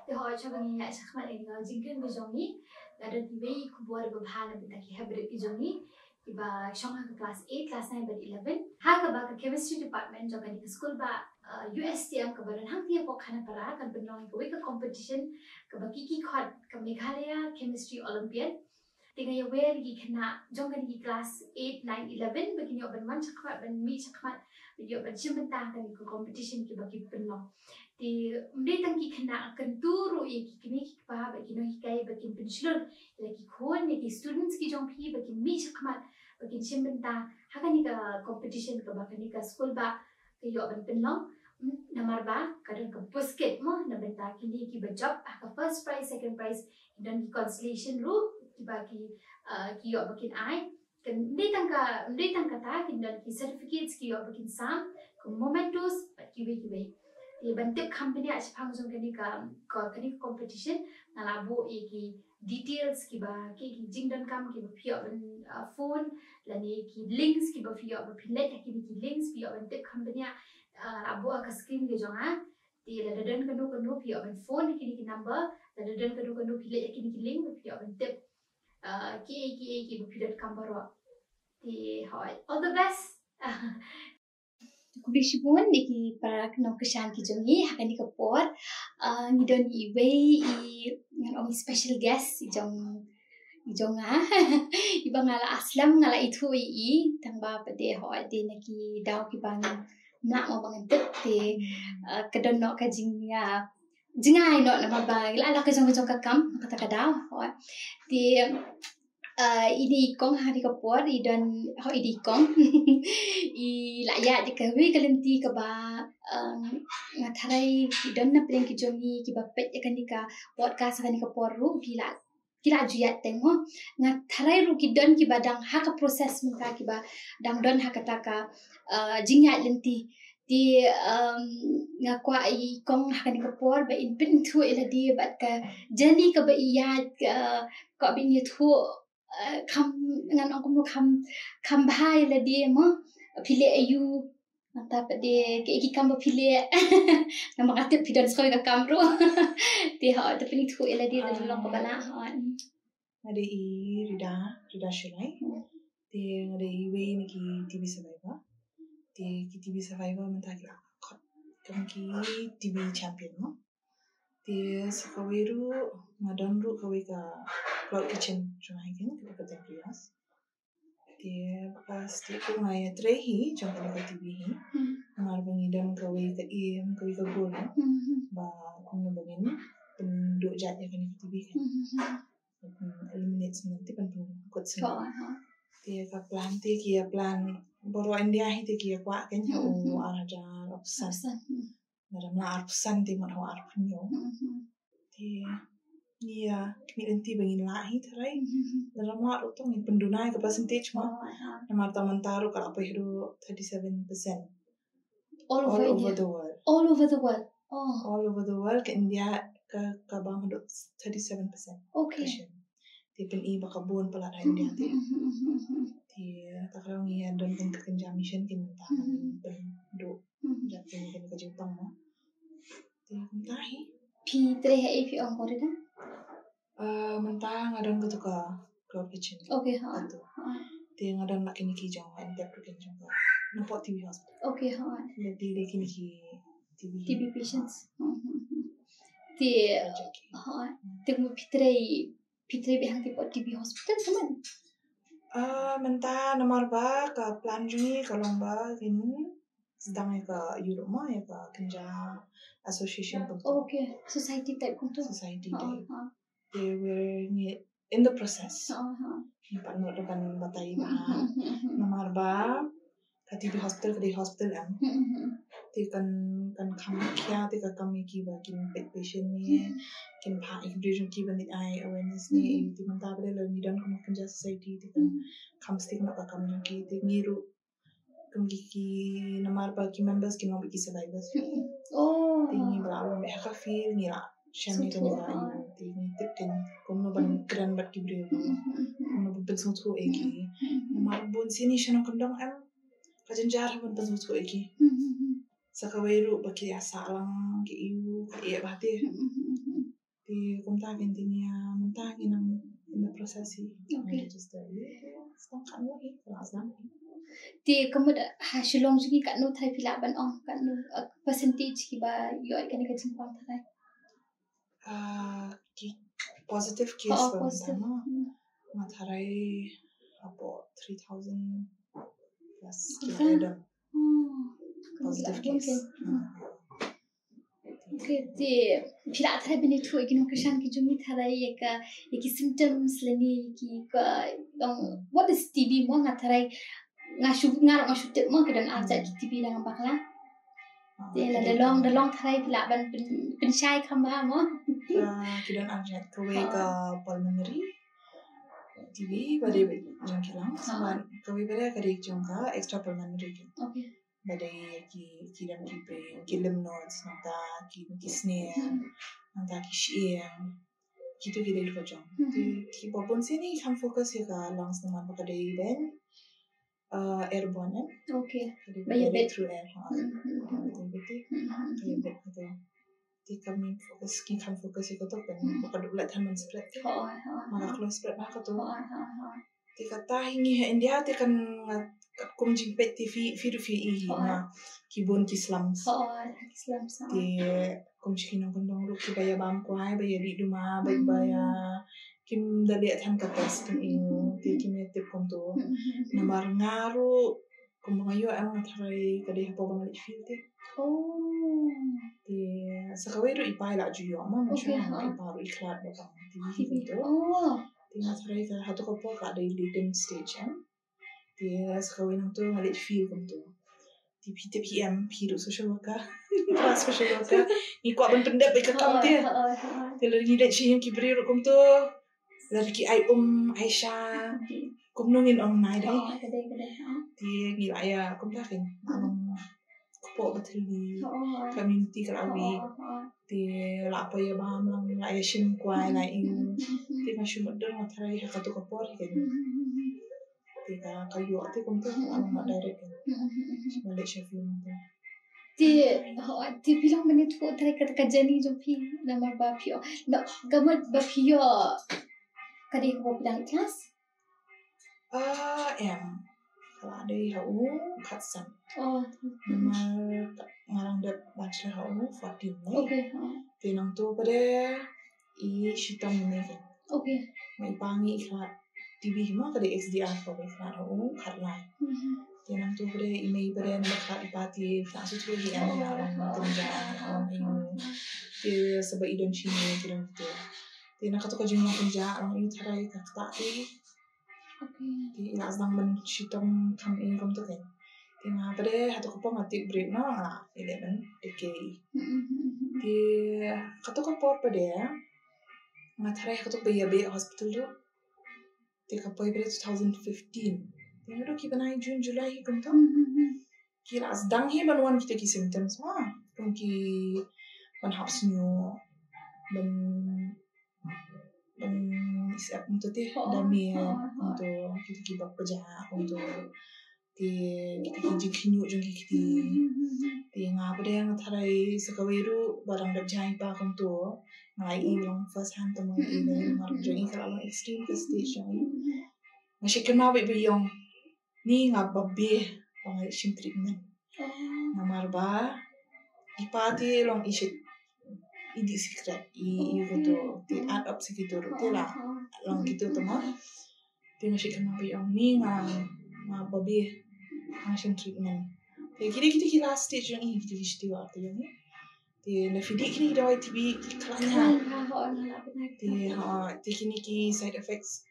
thì họ cho mình lại chắc mà này nó chính cái giống ní là đơn thì mấy khu bùa được hà là mình ta khi habit cái giống ní thì bà trong hàng class 8 class 9 và 11 hai cái bà cái chemistry department cho cái school bà USTM cái bà hang tiap kok khana para kan benong cái competition cái bà kiki khot cái Meghalaya chemistry olympiad tinggal ya where gi kena jong kan gi class 8 9 11 begini oban man chakmat ban mi chakmat begini oban chimbentang kan ko competition ki bagi penong di mde tang ki kena kan turu ye ki kini ki pa begini hi kai bagi pensilur lagi kon ye ki students ki jong pi bagi mi chakmat bagi chimbentang hakan ni ka competition ka bakani ka school ba ki yo oban penong nomor ba kadang ke basket mo na benta kini ki ba job ka first prize second prize dan ki consolation ru bagi kiyo bakin ai kan hindi tangka ta kindan ki certificates kiyo bakin sam ko momentos kiwe di bentuk company as pangzong kani ka kani competition nalabo ki details ki ba ki jingdan kam ki pio ban phone lani ki links ki ba pio ba pinlet ki links pio bentuk company labo ka screen ke jonga di ladadan kanu pio ban phone ki number ladadan kanu pinlet ki link pio bentuk ki berpindah kamera di Hawaii. All the best. Kubisi pun di para kenal kesan kijongi akan dikepor ni don iway ngan om special guest ijonga ibang ngala aslam ngala itu tamba pade Hawaii di naki daw ki bang nak mau bangen te kedon no kajingnya jingai no nama bang la ka jong kakam kata kadaw di ini kong hari kapor idan ho idi kong I laya di kawi kalenti ka ba ngatharai idan na preng ki jongi ki ba pet kan ka podcast kan ka poru kila juyat tengo ngatharai ru ki don ki badang ha ka proses muka ki ba dang don ha kata ka jingat lenti di ngakwa I kong hakan ka por ba in pin thu ila di bat ka jani ka ba iyat ka bin yuthu kam ngan ong kam bhai la di mo phile ayu mata pade ke ki kam phile na makatip pidan skoy ka kamro ti ha ta pin thu ila di long ka bala ada rida shulai ti ada we ni ki TV survivor ti ki TV survivor menta ki kam ki TV champion mo ti sakawiru ngadon ru kawi ka cloud kitchen cuma hikin kita ketemu prias ti pas ti ko ngaya trehi cuma ka TV hi mar bangidam kawi ka kawi ka gol ba kung bangin penduk jat ya kan TV kan eliminate nanti kan kot sen ti ka plan ti kia plan boro India hi ti kia kwa kan o araja opsan dalam la arpsan ti man ho arpunyo ti Iya, kini bangin lahi terai. Dalam mak tu ni pendunai ke percentage mah. Nama taman taruh kalau apa itu 37%. All over the world. All over the world. Oh. All over the world ke India ke bang itu 37%. Okay. Di pen bakabun pala India ti. Di tak kalau ni ada dan kerja mission kini tahan penduk. Jadi kini ke Jepang mah. Di lahi. Pi trehe pi orang Korea. Mentah ngadon ke cloud kitchen. Okay, ha. Dia ngadon nak kini kijang entep kijang ka. Nampak TV hospital. Okay, ha. Jadi kini TV patients. Ti ha. Tengok pitre behang ti TV hospital teman. Mentah nomor ba ka plan juni kalong ba kini sedang ke Europe mah ya ka kerja association pun. Okay, society type pun tu. Society type. They were in the process. Pak nur depan batai bahan. Nomor ba ka TV hospital ke hospital am. Ti kan kam kya ti ka kami ki ba kin patient ni kin pa inclusion ki ban ai awareness ni ti man ta bre lo ni dan kam kerja society ti kan kam stick nak ka kam ki ti ngiru kam ki nomor ba ki members ki nomor ki survivors. Oh. Ti ni ba me ka feel ni la Shani kan juga ini tipin kamu ban keren bat kibri kamu ban pensutu egi nama bun sini shano kendang em kajen jar ban pensutu egi sakaweru baki asa lang ki iu ka iya bahati Di kumta kintinya mentah ginang ina prosesi. Okay. Just sedang kan mo kelas lang. Di kamu hasilong juga kan nu thai pilaban kan nu percentage kiba yo kan ka jimpang thai. Positive case ba Positive. tama. Matharay apo 3,000 plus kaya positive case. Okay, di pila thai bini thu ikin keshan ki jumi thai yaki symptoms lani ki what is TB mo ngatarai ngashu tip mo kadang aja ki TB lang bakla. Di la dalong thai pila ban bin shai khamba mo. Kidan arjat kawe ka pulmonary TB badai jangkilang saban kawe bada kadik jangka extra pulmonary. Okay. Badai kidan ki lymph nodes nanta ki snare nanta ki shiang gitu kita lupa jang. Di popon sini kan fokus ya ka lungs naman pakadai ben airborne. Okay. Badai through air. Badai betul. Di kami kan fokus itu tu kan pakadulai taman spread. Malah close spread bah tu. Di kata ini India di kan kum jimpet ti fi na kibun kislams. Di kum chikinong kundong lu ki baya bam kuai baya di duma baya kim dali athan katas kim ti kim tip kum tu. Namar ngaru kum ngayo ang tharai kadai hapo bang li fi ti. Di sakawi ru ipai la ju yo ma macam ipai ru iklat bakang ti tu. Di tharai ka hatu ko po ka dai latent stage Di sakawi nang tu ngalit feel kum tu. Di PM ru social worker. Kelas social worker ni kuat ben pendap ke kam dia. Dia lagi dak si yang kibri ru kum tu. Lagi ai Aisyah. Kum nungin ong nai dai. Di ngila ya kum ta kan. Kupo betul di community kalawi. Di la apa ya baham lang la ya sim kuai la ing. Di masih modern matrai hakatu kapor kan. Di kayu ati kum tu ang direct kan. Balik Sheffield tu. Di bilang menit tu tadi kata jani jo pi nama ba pio. No, gamat ba pio kadi ko bilang kelas? Kalau ada hau katsan. Nama ngarang dap bachelor hau 14 ni. Okay. Tinang tu pada shitang ni kan. Okay. Mai pangi iklat TV mah kada XDR ko iklat hau katlan. Tinang tu pada email pada nama kat ipati nak susu lagi yang kerja orang dia sebab idon Cina kira gitu. Tinang kata kerja orang kerja orang ini carai kata ti. Di nak sedang mencitong kami kum tu kan. Tinang pada hatu ko mati break no 11 DKI. Di kata ko pada ngatai kata bayi hospital tu. Di kapoy pada 2015. Yang itu kita naik Jun Julai kum tu. Kira sedang banuan kita ki symptoms ki ban haps new ban isap untuk teh dami untuk kita ki bak kerja untuk kita ki jingkinyu jung kita ngapa dia ngatai sekawiru barang dak jai pa kum tu ngai long first hand tu ngai ngar jung kalau extreme stage masih kena biyong ni ngababe bangai sim treatment. Namar ba ipati long isit idi secret gitu ti add up segitu ti lah long gitu tu mah ti masih kena biyong ni ngababe sim treatment. Ti kira last stage yang ini kita istiwa tu yang ni. Ti na fidi kini dawai TB kelanya. Ti kini ki side effects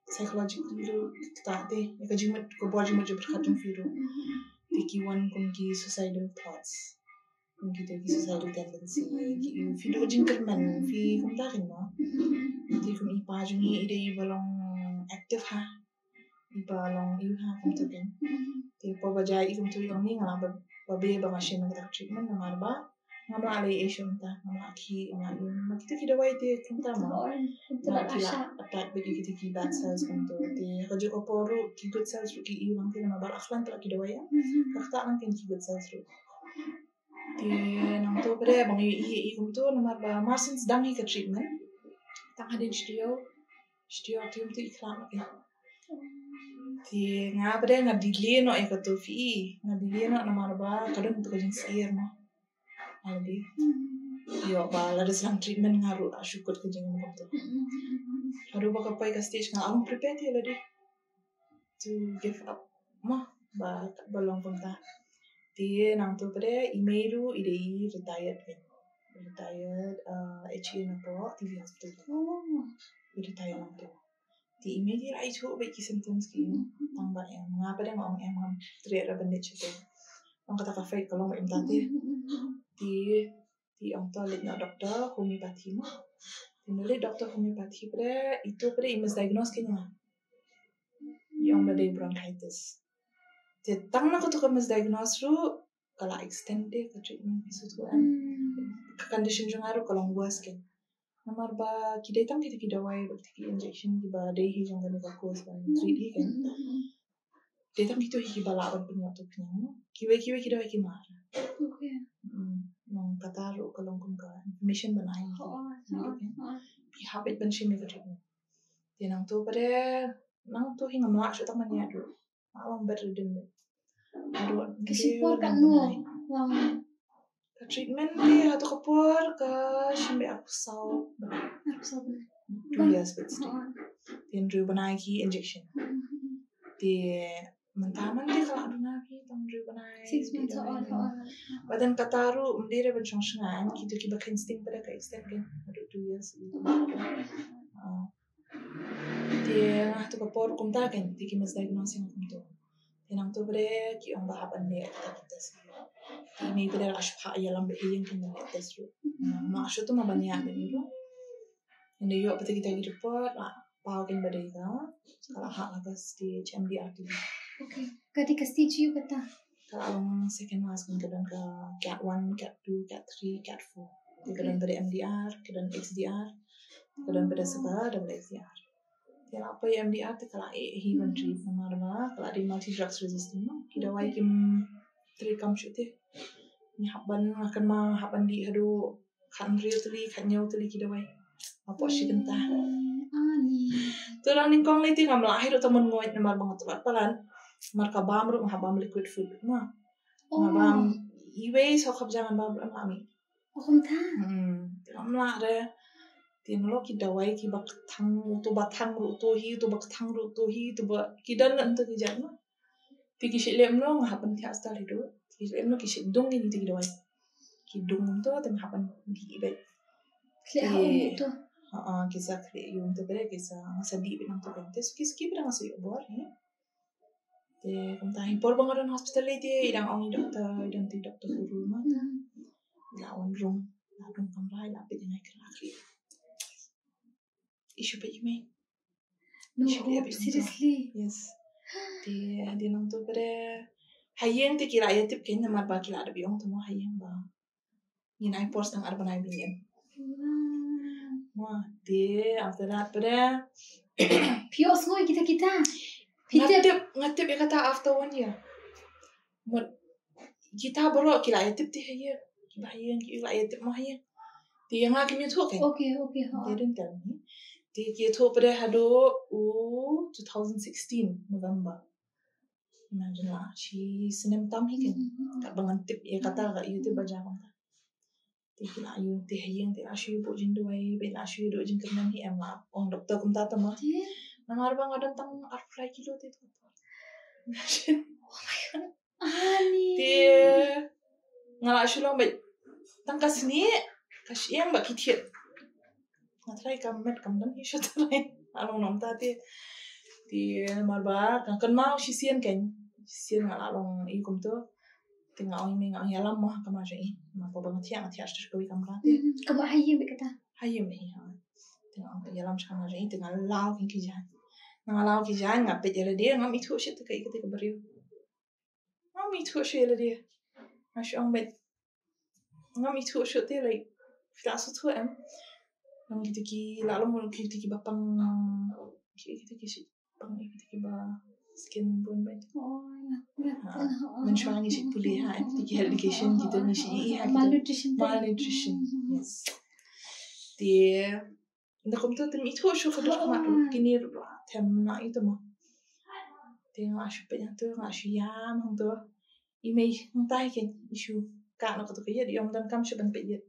psychologically kita te kajimat ko baju berkacung firu dikiwan ki suicidal thoughts kita ki suicidal tendency ki fidu jingkerman fi kumta kan mo ti kum ipa jungi ide balong active ibalong kumta kan ti po bajai kum tu yang ni ngala babe ba machine nang treatment namar ba ngama alai Asian ta ngama ki kita kita wai te kumta mo kila attack bagi kita ki bad cells untuk te kajo ko poru ki good cells ki ilang te nama bal akhlan tak kita wai ya kakta nang ki good cells ru Dia nang tu pada bang ikum tu nomor ba Marsin sedang ke treatment. Tang ada studio tu iklan ke. Dia ngah pada ngah delay no ek tu fi. Ngah delay no nomor ba kadang tu kajin sier no. Aldi. Yo ba la sedang treatment ngaru syukur kajin ngam tu. Haru ba kapai ka stage ngah ang prepare dia ladi. To give up. Mah ba balong pun ta. Dia nang tu pada email tu idei retired kan. Retired HA na po TV hospital. Retired nang tu. Di email dia ai tu baik symptoms ki. Tang ba em ngapa dah ngong em ngam triat ra bandit tu. Ang kata kafai kalau em tadi. Di ang tu lit na doktor homeopathy mo. Dinuli doktor homeopathy pada itu pada misdiagnose kena. Yang badai bronchitis. Tang na ko tu misdiagnose ru kalau extend dia ke treatment isu tu kan. Condition jung aru kalau buas kan. Namar ba kidai tang kita kidawai bakti injection di ba dei hi jung kan ka course kan 3D kan. Dei tang kita hi bala ban punya tu punya. Kiwe kidawai ki mar. Okay. Nong kata ru kalau kum ka information banai. Pi habit ban shimi ka treatment. Dia nang tu pada nang tu hi ngamla shu tang mania ru. Alam berdem. Aduh, Kesipor kan no. Treatment dia atau kapur ke shimbe aku sau. 2 years but still. Then dru banai ki injection. Dia mentaman dia kalau adu nabi tang dru banai. 6 months on. Badan kataru mendira ban shangan kita ki bak instinct pada ka extend kan. Adu 2 years. Dia tu kapur kumta kan dia ki misdiagnose kum tu. Dia nang tu bre ki ang bahaban dia kita sih. Ini pada ashpa ya lambe yang kena tes ru. Maksud tu mabanya bani ru. Ini yo pati kita gitu report pau kan badai ka. Kalau hak atas stage MDR tu. Okay. Ketika stage you kata. Kalau second last kan kadang ke cat 1, cat 2, cat 3, cat 4. Kadang pada MDR, kadang XDR, kadang pada sebar dan pada XDR. Dia apa ya MDR tu kalau human treat nama nama kalau ada multi drugs resistant kita wai kim 3 kam shoot ni haban akan ma haban di hadu kan real tuli kan nyau tuli kita wai apa sih kentah Ani tu orang ni kong leti ngam lahir tu temen ngoit nomor banget tu palan marka bam ru habam liquid food ma bam iwe so khap jangan bam ami Om ta ngam lah re tin lo kita wai ki bak thang tu batang ru tu hi tu bak thang ru tu hi tu ba kidan lan tu ki jan ma ti ki shilem lo haban ti asta hidu ki em lo ki shidung ni ti ki dawai ki dung tu tem haban di be Kli tu kisah yung tu bere kisah sadi binang tu kan tes ki binang asu yo bor ni te kum tahin por bangaran hospital ti idang ong doktor idang ti doktor guru ma la on room kam rai la pe dinai kra kri isu pe me no seriously yes di nang tu bere hayeng ti kira ya tip ken namar ba kila ada biong tu mo hayeng ba ni nai pors tang arbanai binyen wah dia after that pada pios ngoi kita ngatip ya kata after 1 year mot kita baru kila ya tip ti hayeng kila ya tip mo hayeng dia yang akim tu kan okay dia didn't tell me dia gitu pada hado 2016 November imagine lah she senem tam hi kan tak bangan tip ya kata ka YouTube baca bang dia kila ayu dia hayeng dia asu bu jin duai be asu do jin kenan hi em la ong doktor kum ta ma namar bang adan tang arfly kilo tu Ani dia ngala asu long be tang kasni kasyang ba kithiet ngatrai kamet kamdan hi shatrai along nom ta ti marba kan mau sisian kan sisian ngala long i kum tu tinggal ong mi ngang yalam mah kama jai ma po bang thiang thias tu ko kam ra ti kamu hayem kata hayem hi ha tinggal ong yalam kama jai tinggal lao kin ki jan nang lao ki jan ngap pe jere dia ngam itu shit kai ke ke beriu ngam itu shit le dia mas ong bet ngam itu shit ti like flas tu em ngam gitu ki la lo mo ki bapang ki shit pang ki ba skin pun baik. Ingat. Mencuangi si pulih FTK education gitu ni si malnutrition. Yes. Dia nak kumtu tem itu syu kedua mak kini tem nak itu mah. Dia ngah syu pe tu ngah syu yam hang tu. Image ntai kan isu ka nak tu kaya dia dan kam syu ban pe dia.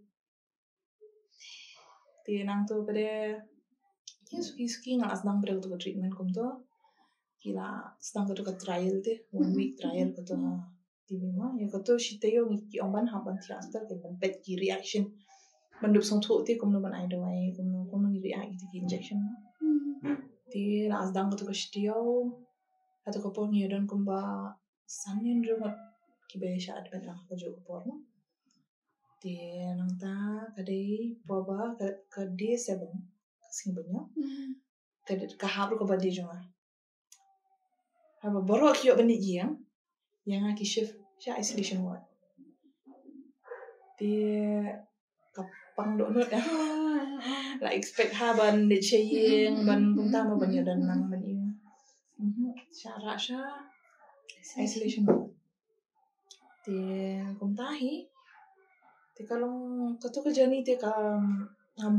Dia nang tu pada Suki ngah asdang pada tu treatment kumtu. Kila sedang tu trial deh 1 week trial tu TV mah ya tu si tayo ki omban haban ti hospital ke ban pet ki reaction bandup song thu ti kumno ban ai dawai kumno react ki injection ti las dang tu si tayo atau ko pon yodon kumba sanin rumat ki be sha ad ban ko jo ko no ti nang ta kadai poba ka D7 sing banyo ka habru ko ba di jonga haba borok yo bani jiang yang aki shift sha isolation ward dia kapang do no la expect haban de cheyeng ban punta ma ban yodan nang ban yu sha isolation ward dia kumtahi te kalong katu ka jani te ka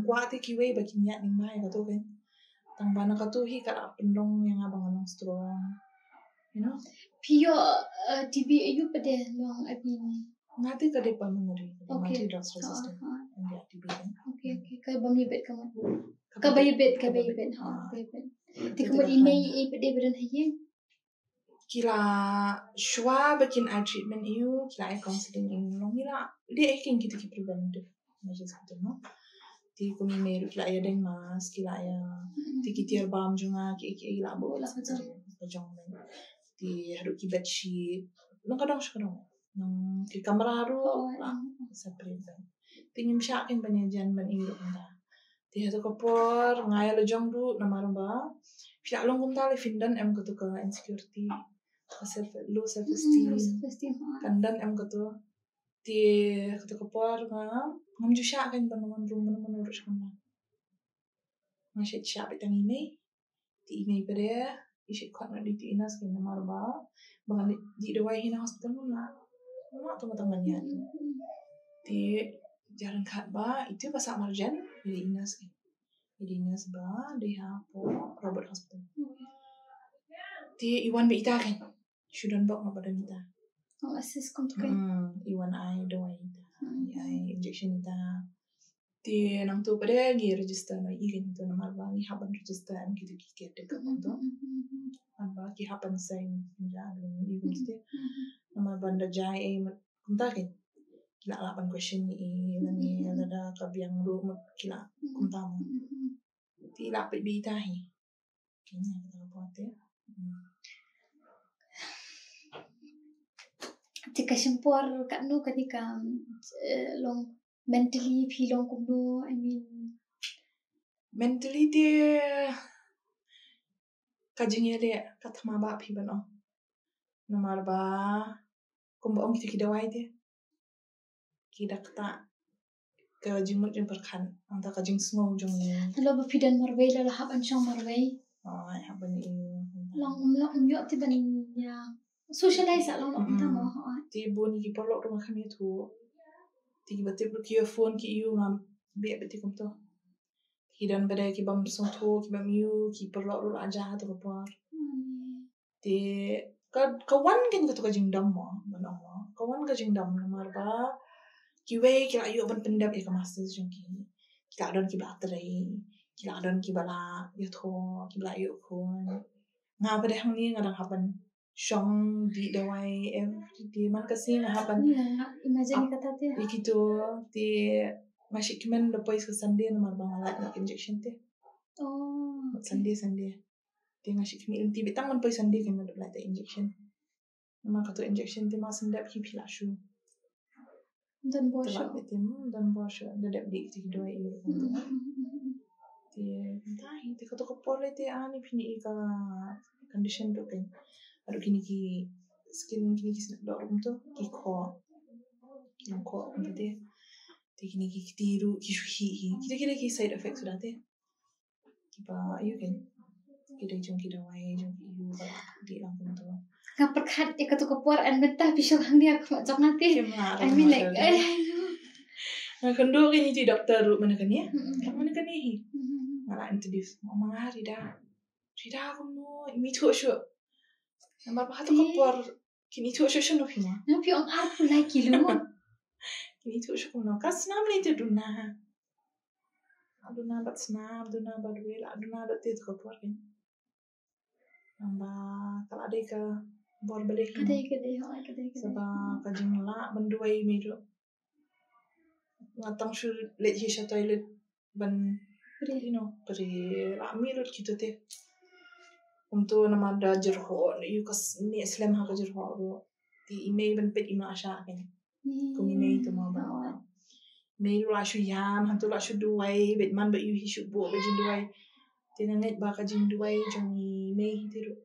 kwa te kiwe ba kinya ning mai katu kan tang bana katu hi ka pendong yang abang anong strong you know Pio TB ayu pada long abi ni. Ngati ka de pulmonary multi drugs resistant and dia TB kan Okay. Ka bami bet kamu. Ka bayi bet. Ti kamu email pada beran haye. Kila shwa bakin a treatment you kila counseling in long nila dia king kita ki preventive measures gitu no ti kumi meru kila ya deng mas kila ya ti kitir bam junga ki ila bo la pajong men ti haru ki bed sheet nang kadang nang ki kamera ru la separate tingin sya ken banyajan ban iru anda ti hatu kopor ngaya lo jong du namarba sya long kum tali findan em kutu ka insecurity low self esteem kandan em kutu ti kutu kopor ngam ju sya ken ban rum urus kan masih sya betang email ti email pada isi khat na di inas ken namarba bangan di dawai hina hospital na tu matang ya ti jalan khat ba itu pas marjan di inas ken di inas ba di hapo Robert Hospital ti iwan be ita ken shouldn't bok ma badan ita Assist kom tu kan. Iwan ai dawai ita ai injection ita ti nang tu pada gi register na ikin tu namar ba ni haban register am gitu ki de ka tu aba ki haban sign ja ni ikin tu namar banda jai ai kumta ken kila lapan question ni nani ada kabiang ru kila kumta mo ti lapit bi tahi kini kita buat ya Tika sempur kat nu ketika long mentally pilong kumno I mean mentally dia kajingnya dia katma ba pi bano namar ba kumba ong kita kidawai dia kidak ta kajimut jeng perkan anta kajing smong jeng ni lo bapidan marway la haban syang marway ai haban ni long yo ti ban ya socialize long ta mo ti boni ki porlok rumah kami tu ti batip lu ki phone ki yu ngam be beti kum to hidan bada ki bam song tu ki bam yu ki porlok ru aja tu ko ti kawan kan tu ka jingdam mo banong mo kawan ka jingdam namar ba ki we ki ayu ban pendap e ka masters jong ki don ki baterai ki don ki bala yo tho ki bala yu khon nga pada hang ni ngadang haban shong di dawai everyday man kasi na haban imagine kata te ikitu ti masih kimen the boys ke Sunday namar bang alat nak injection te Sunday ti masih kimi ti bitang man boy Sunday kan ada alat injection namar katu injection ti mas ndap ki pilashu dan bosho dan dap di ti doi iru ti tahi ti katu kopole ti ani pini ka condition tu kan aduh kini ki skin kini ki snap dor tu ki ko nanti ti kini ki tiru ki hi kita kira ki side effect sudah te ki ba ayu kan Kita jom kita wai jom iu balak di lampung tu. Ngaperkat ikut kepuar an betah pisau hang dia aku macam nanti. I mean like Kendo kini di dokter mana kan ya? Mana kan ni? Malah introduce mama Rida. Rida aku no imi tu syu. Nampak apa tu kepuar kini tu syu no pima. Napi ang aku lagi lu. Kini tu syu no kas nam ni tu duna. Aduna bat snam, aduna bat wel, aduna bat tu kepuar kan. Nampak kalau ada ke bor balik. Kadai. Sebab kajing la benduai mejo. Ngatang syu let hisha toilet ban peri rami lut gitu teh. Untuk nama ada jerho, you kas ni Islam ha jerho ro. Di email ban pet ima asha kan. Kum email tu ma ba. Mail la syu yam, hantu la syu duai, bet man bet you hishu bo bet jin duai. Tinanget ba ka jin duai jong email hitu.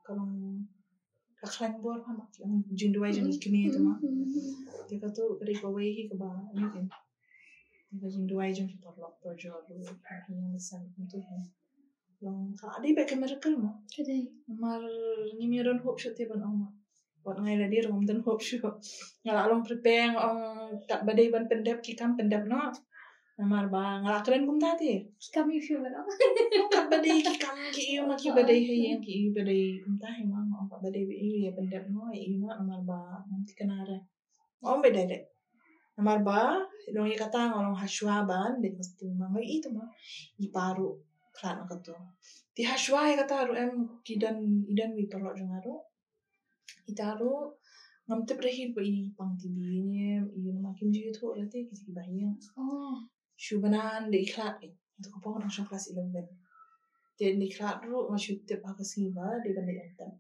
Kalau kaklan bor ha mak jin duai jong kimi tu ma. Dia kata kari ko wei hi ka ba you kan. Dia jin duai jong ki porlok porjo ro. Yang besar tu kan. Long ka adi ba miracle mo. Kadai. Mar ni meron hope shot te ban oma. Wat ngai la dir ngom dan hope shot. Ngala long prepare ong tak badai ban pendap ki kam pendap no. Namar ba ngala keren kum tadi. Kami view ba. Kat badai ki kam ki iyo ma ki badai hayang ki iyo badai kum tahi ma ong kat badai iyo ya pendap no iyo na namar ba nanti kenara. Om bedai dek. Namar ba long ya kata ngolong haswa ban dek mesti mangai itu ma iparu klan kato. Di haswa ya kata ru em kidan idan wi perlo jangaro. Itaru ngam te prehin po i pang tibi ni i makin jiu tu rete kisi bahaya. Oh. Shubanan de iklat ni. Itu ko pong nang kelas 11. De iklat ru ma shoot te pa kasi ba de ban de entam.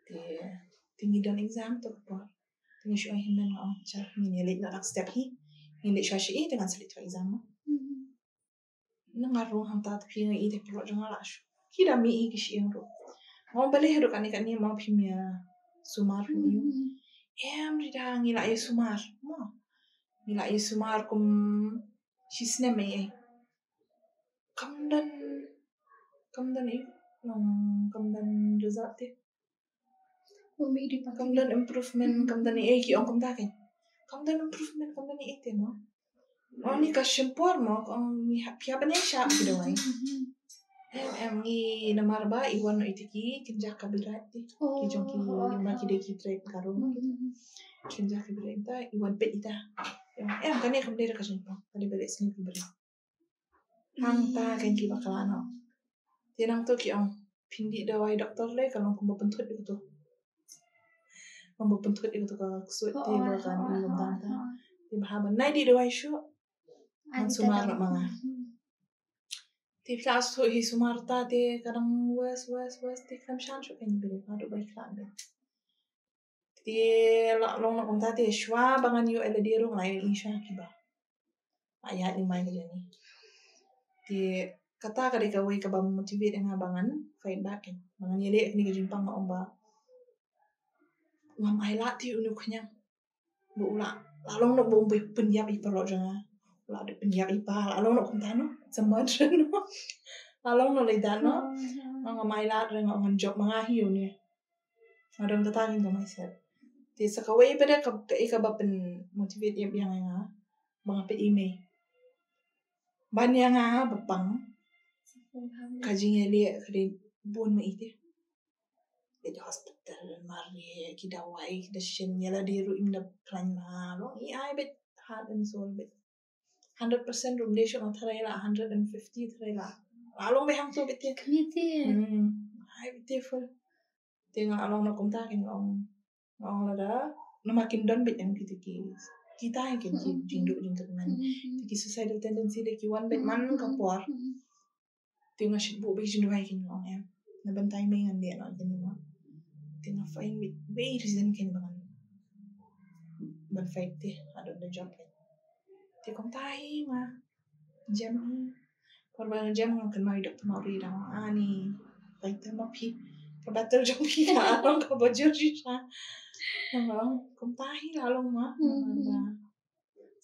De tinggi dan exam tu ko. Tinggi syu ai himen ngam cha ni le nak step hi. Ni de syashi dengan salit tu exam. Nangaru hang ta pi ngai de perlo jangala syu. Kira mi i kishi yang ru. Mau balik hidup kan ni mau pimia sumar ni. Rida ngila ye sumar. Mo. Ngila ye sumar kum sisne me. Kamdan i kamdan result te. Umi di pa. Kamdan improvement kamdan e ki ong kam ta kan. Kamdan improvement kamdan e te mo. Oni ka shimpor mo ong ni pia bane sha gitu wai. Ni namar ba iwan no itiki kinja kabirat ti ki jongki ma ki de ki trade karo kinja kabirat ta iwan pet ita kan ni kamde ka jumpa kali bele sini ki bere hang ta kan ki bakalano tinang to ki ong pindi dawai doktor le kalau kumba pentut itu kumba pentut itu ka kusut ti ba kan ni tanta ti bahaban nai di dawai syu sumar manga Ti kelas tu hi sumarta ti kadang was ti kam shan shu kan bere padu bai klan be. Ti la long na kumta ti shwa bangan yu ele diru ngai insha kiba. Ayat ni mai kajani. Ti kata kade ka wei ka ba motivate nga bangan fight back kan. Bangan yele ni ka jimpang ma omba. Ngam ai la ti unu khanyang. Bu ula la long na bu pendiap i perlo janga. La de pendiap i pa la long na kumta no. Sama no. Lalong no lidan no. Mga may lahat rin ang job mga hiyo niya. Madang tatangin ka may set. Di sa kaway pa rin ka ba pen motivate yung nga mga pa email. Ba niya nga bapang kajing yali kari buon ma iti. Di hospital mari kidawai kidasyan yala diru imda klan mahalo. I bet heart and soul bet. 100% room day siya matharay la 150 taray la. Along may hang to bitin. Kaniti. Ay beautiful. Tinga along na kumta kin ong lada na makin don bit yang kitiki. Kita yang kin jindu man. Tiki suicidal tendency de ki one bit man kapor. Tinga shit bu bi jindu ay kin ong em. Na bantay may ngandi ano kin mo. Tinga fine bit way reason kin bangan. Ban fight te adon the job kin. Ti kong tahi ma jam korban jam kan mai doktor mau ri dang ani baik ta ma pi kabater jong pi na long ka bajur sha long kong tahi la long ma ba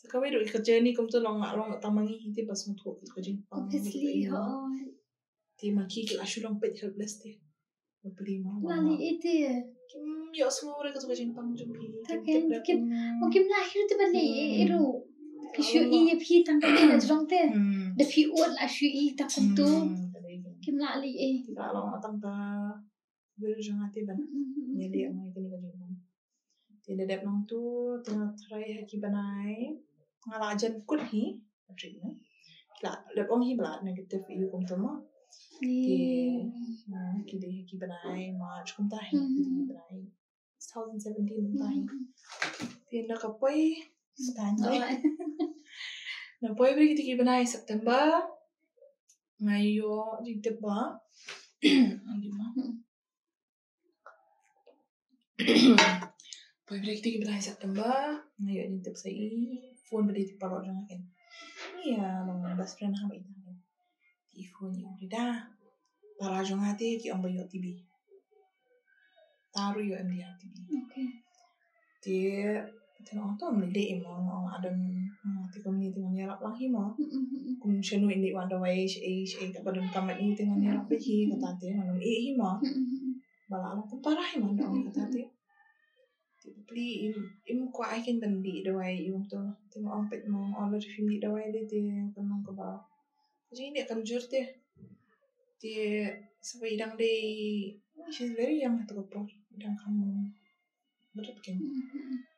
sakawi do ka journey kum tu long long tamangi hiti pas mu tho ka jing pang Obviously, Ti maki ki ashulong pet helpless ti. Beli mah. Lali itu ya. Kim ya semua mereka suka jimpang jumpi. Kim lahir tu balik itu. Pishu i pi tangkap dia jong te. The pi uat la shu i takut tu. Kim lali Tidak long atang ta berjong hati ban. Jadi amai kini ka jimpang. Tidak dep nong tu tengah try haki banai. Ngala ajan kun hi. Treatment. La dep ong hi bla negatif iu kum tama. Kide haki banai March kum ta hi haki banai. 2017 kum ta hi. Ti nakapoi standby. Napoi beri kita haki banai September. Ngayo jintip ba. Andi ma. Poi beri kita haki banai September. Ngayo jintip sai. Phone beri ti parot jang akin. Iya, long best friend ha ba ita. Ti phone yo rida. Para jong hati ki omba yo tibi. Taru yo MDR tibi. Okay. Ti tengok tu meli imong adon ti community ngan yarap lang himo. Kung siya indi wanda way siya ka badon kamat ni tingan yarap hi katate ngan himo. Bala lang kung para himo daw katate. Ti pli im ko ai ken bandi dawai yung to. Ti mo ampet mo all the film di dawai de ti kanong ko ba. Kasi hindi kan jurte. Ti sa idang day she's very young to po. Idang kamu berat kan.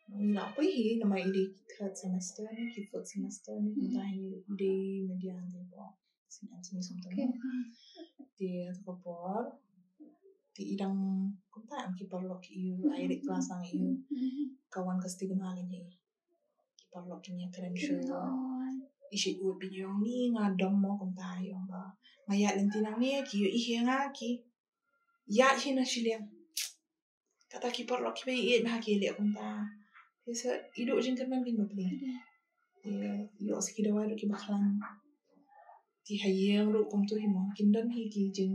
Nila pa hi na may idi third semester ni ki fourth semester ni kunta hi idi median de po. Sinan sini somto. Ti to po. Ti idang kunta am ki parlo ki iu ai de kelas ang iu. Kawan kasti gumagan ni. Ki parlo ki ni credential. Ishi ut binyong ni ngadom mo kunta yo ba. Ngayat lentinang ni ki yu ihi nga ki. Ya hi na shiliang. Kata ki parlo ki bai it bah ki le kunta. Isa idu jing kerman kin bapli. Ya yo siki dawa do ki baklan. Ti hayeng ru kum tu himo kindan hi ki jing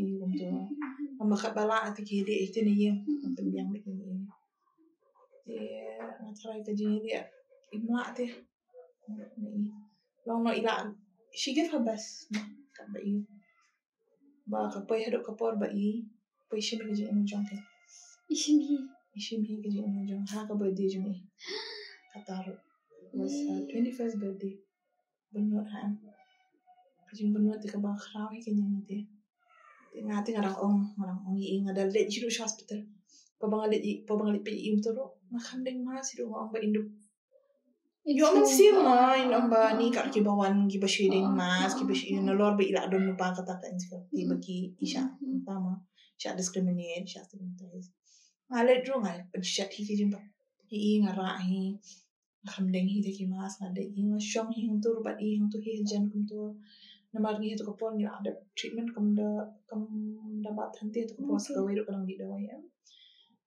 iu kum tu. Amakat bala ati ki de itu ni yang pembiang mek ni. Ya ngacarai ka jing dia imla ti. Ni. Long no ila she give her best kat ba iu. Ba ka pai hadok kapor ba i. Pai shim ka jing jong kan. Ishim hi ka jing jong ha ka birthday jong i. Katar was 21st birthday. Benut ha. Kajing benut ti ka ba khrau hi kenyang ti. Ngati ngarang ong i ngadal let jiru hospital. Pabangalit pe im toro. Makandeng mas idu ngong ba induk. Yo man sim ma in ba ni ka ki bawan ki ba shading mas ki ba shading nolor ba ila don lupa kata kan ti bagi isha tama. Sha discriminate sha stigmatize. Ngalet ro ngal shat hi ki jimba. Hi ngara hi khamdeng hi ki mas ngade hi shong hi tur ba i tu hi jan kum tu namar ni to ko ni ada treatment kum da ba thanti to ko sa wei ro kan di da wai am.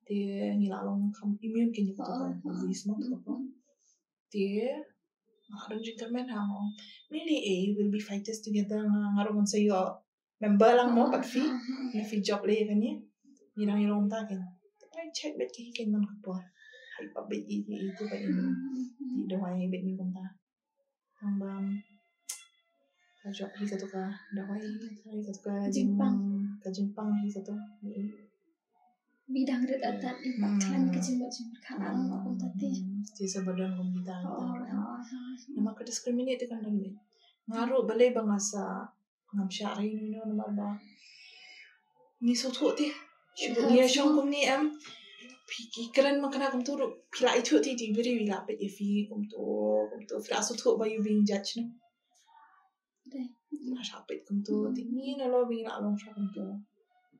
Ti ni la long kam immune ki ni ko to disease mo to ko. Ti Aron gentleman ha mo. Really will be fighters together ngaron sa yo member lang mo but fee na fee job le kan ni. Ni lang ta kan. I check bet ki kan man ko po. Hai pa bet itu ba ini. Di dawai bet ni kom ta. Ang bang ka job hi ka to ka dawai ka to ka jimpang hi ka to ni. Bidang red atat baklan ke jimbak khana ko tati. Ti sa badan kom kita. Nama ka discriminate kan dan bet. Ngaru balay ba nga sa ngam siya rin no naman ba. Ni so to ti. Shubo niya siyang kum ni am. Pikiran man kana kum to pila itu ti di beri wila bet ifi kum to fila so to ba you being judged no. Dai. Masapit kum to ti ni na lo bing la long siya kum to.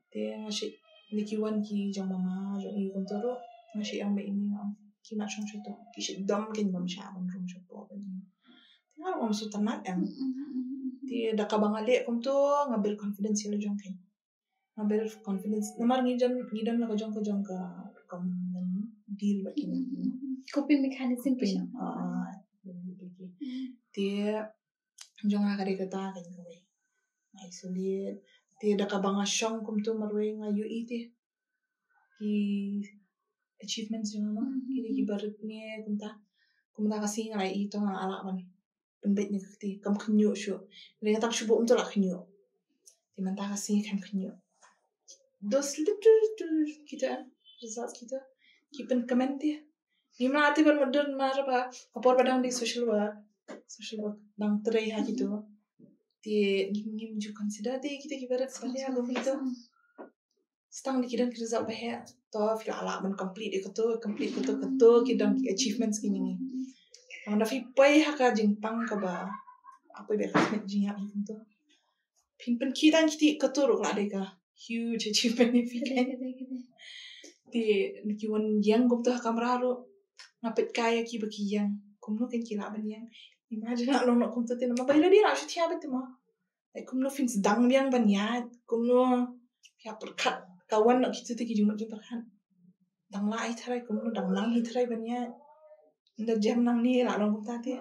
Ti nga si nikiwan ki jong mama jong i kum to ro. Nga si ang ba ini nga. Ki ma siya to. Ki si dom kin bam siya bang rum siya po ba ni. Nga om so tamat am. Ti da ka bangali kum to ngabil confidence sila jong kin. Ngabil confidence. Namar ngidan na ka jong ka kam deal ba kin. Coping mechanism pa siya. Ti jong nga kari kata kan ko. Isolate. Ti da ka bangasyong kum to marwe nga yu iti. Ki achievements jong mo. Ki barit ni kumta kasi nga ito nga ala man. Pembet ni kakti kam kenyo syo. Ni katak shubo to la kenyo. Di mentah kasih kan kenyo. Dos little kita results kita. Kipen comment dia. Ni melati ban modern maraba. Kapor padang di social work nang terai ha gitu. Di ngim ju consider di kita kibarat balik agam gitu. Stang dikiran result bahaya. Toh fil ala man complete keto kidang achievements gini ni. Ang nafi pai haka jingpang ka ba. Apa be kasmet jinga gitu. Pinpen kita keto ro la deka. Huge achievement ni fikan. Di kiwan yang gum tu kamera ngapit kaya ki baki yang kumno kan kila ban yang imagine along nak kumto tin ma bayla di ra shu tia bet ma ai kumno fins dang yang ban ya kumno ya perkat kawan nak kitu ki jumpa perkat dang lai tharai kumno dang lang hi tharai ban ya nda jam nang ni ra long kumta ti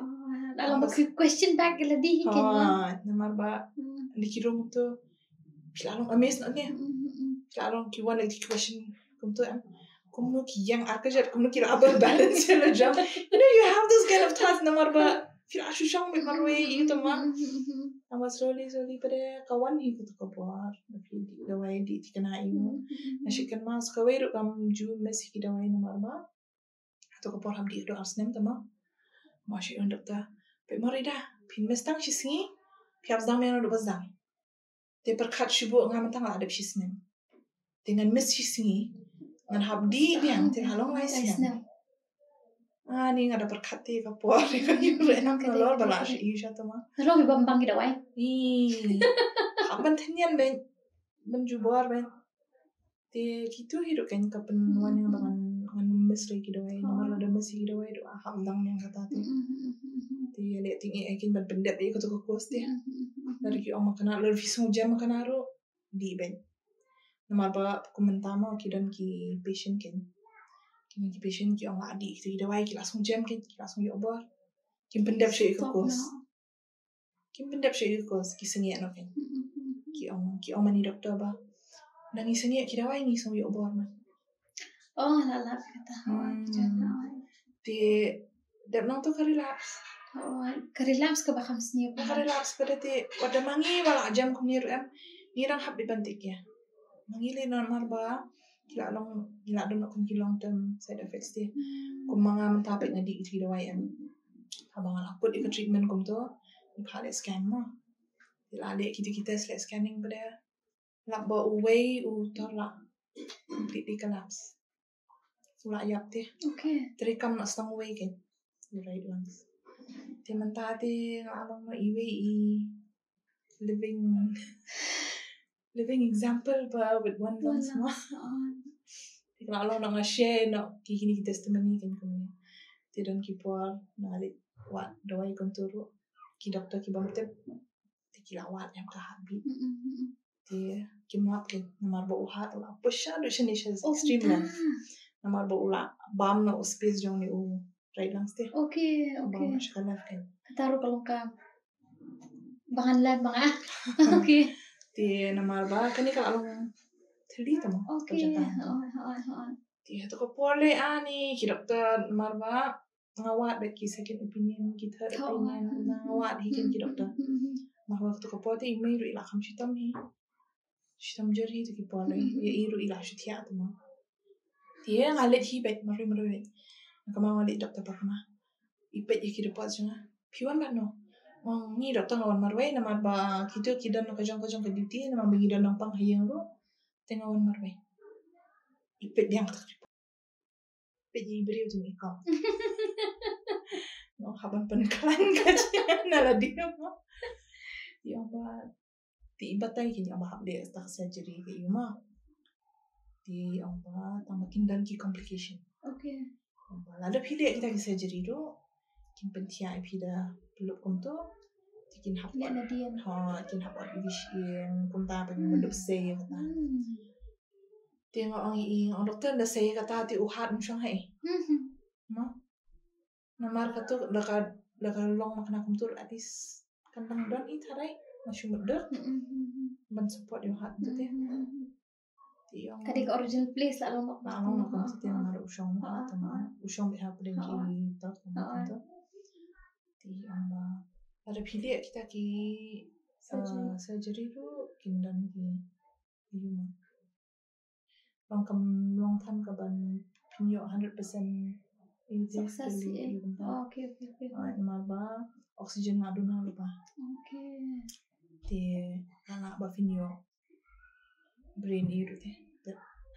dalam question back lagi kan namar ba dikiro kumto pilalong amazed na ni pilalong kiwan like question kumto kumno ki yang arkajet kumno ki abal balance la jam you have this kind of task namar ba fil ashu shang me marwe itu ma ama slowly pada kawan hi kutu kapar fil di dawai di tikana iu nashikan mas kawai ro kam ju mesi ki dawai namar ba atau kapar ham di do arsnem tama mashi undak ta pe marida pin mestang shisngi piap zang me no do bazang te perkat shubo ngamantang ada shisnem dengan mes shisngi ngan habdi yang terhalong lai siang. Ni ngada perkati ka puar ka yure nang kalor balas isha tama. Lo bi bambang kita wai. Haban thenyan ben benjubar ben. Te kitu hidup kan ka penwan yang bangan ngan mesri ki dawai nomor ada mesi ki dawai do hamdang yang kata ti. Te le tingi akin ban pendep e ko to ko dia. Dari ki oma kana ler visung jam kana ro di ben. Namar ba komentama ki dan ki patient ken ki patient ki ong adi ki dawai ki langsung jam ken ki langsung yo bar kim pendap she ko kos ki sengi no ken ki ong mani doktor ba dan ni sengi ki dawai ni so yo bar man lala kata ti dap nang to relapse ka ba khamsni ka relapse pada ti wada mangi wala jam ko ni ram ni rang hab bantik ya mangili normal ba kila dong nak long term side effects dia kum manga mentapet na di ti dawai am abang lakut ikut treatment kum to khale scan mo kila le kita scanning pada lak ba away torla completely collapse ula yap te terikam nak stang away kan right lungs te mentati along no iwe living example ba with one lungs mo kalau nak share nak kini testimony kan kami tidan ki por nalik wat dawai konturu ki doktor ki bamte ti kilawat yang ka habi ti ki map kan namar ba uhat la pusha do shini shas extreme la namar ba ula bam na space jong ni right lungs te bam shkalaf kan taruh kalau kam bahan lab bang ti namar ba kani kalau tadi tamo ti to ko pole ani ki doktor namar ba ngawat bet ki second opinion ki third opinion ngawat hikin ki doktor mahwa to ko pote email ila kham shitam jari to ki pole ye iru ila shithia tamo ti ngalet hi bet mari kama ngalet doktor pa kama ipet ki report janga piwan ba no ni doktor ngawan marwai namar ba kitu kidan no kajong ke duty namar bagi dan nampang hayang ro tengawan marwai ipet yang tak ipet jadi beri tu mikau no haban penekalan kajian nala dia mo yang ba ti ibatai kini aba habde tak surgery ke ima ti aba tamakin dan ki complication lalu pilih kita ki surgery do kin pentia ipida peluk kumto tikin hap kin hap vision kumta pa bentuk say kata tengok ang doktor na say kata ti uhat msyang hai ma namar katu laka long makna kumtur at least kantang don itarai masyu mudder ban support yung hat tu te ti yung kadi ka original place la long makna tu te namar usyong biha pudeng ki tot kumto ti yung ada pilih kita ki surgery tu kindan di rumah. Long time kaban pinyo 100% Sukses itu Okay. nama ba oksigen ngadu na lupa. Okay. Te anak ba pinyo brain itu teh.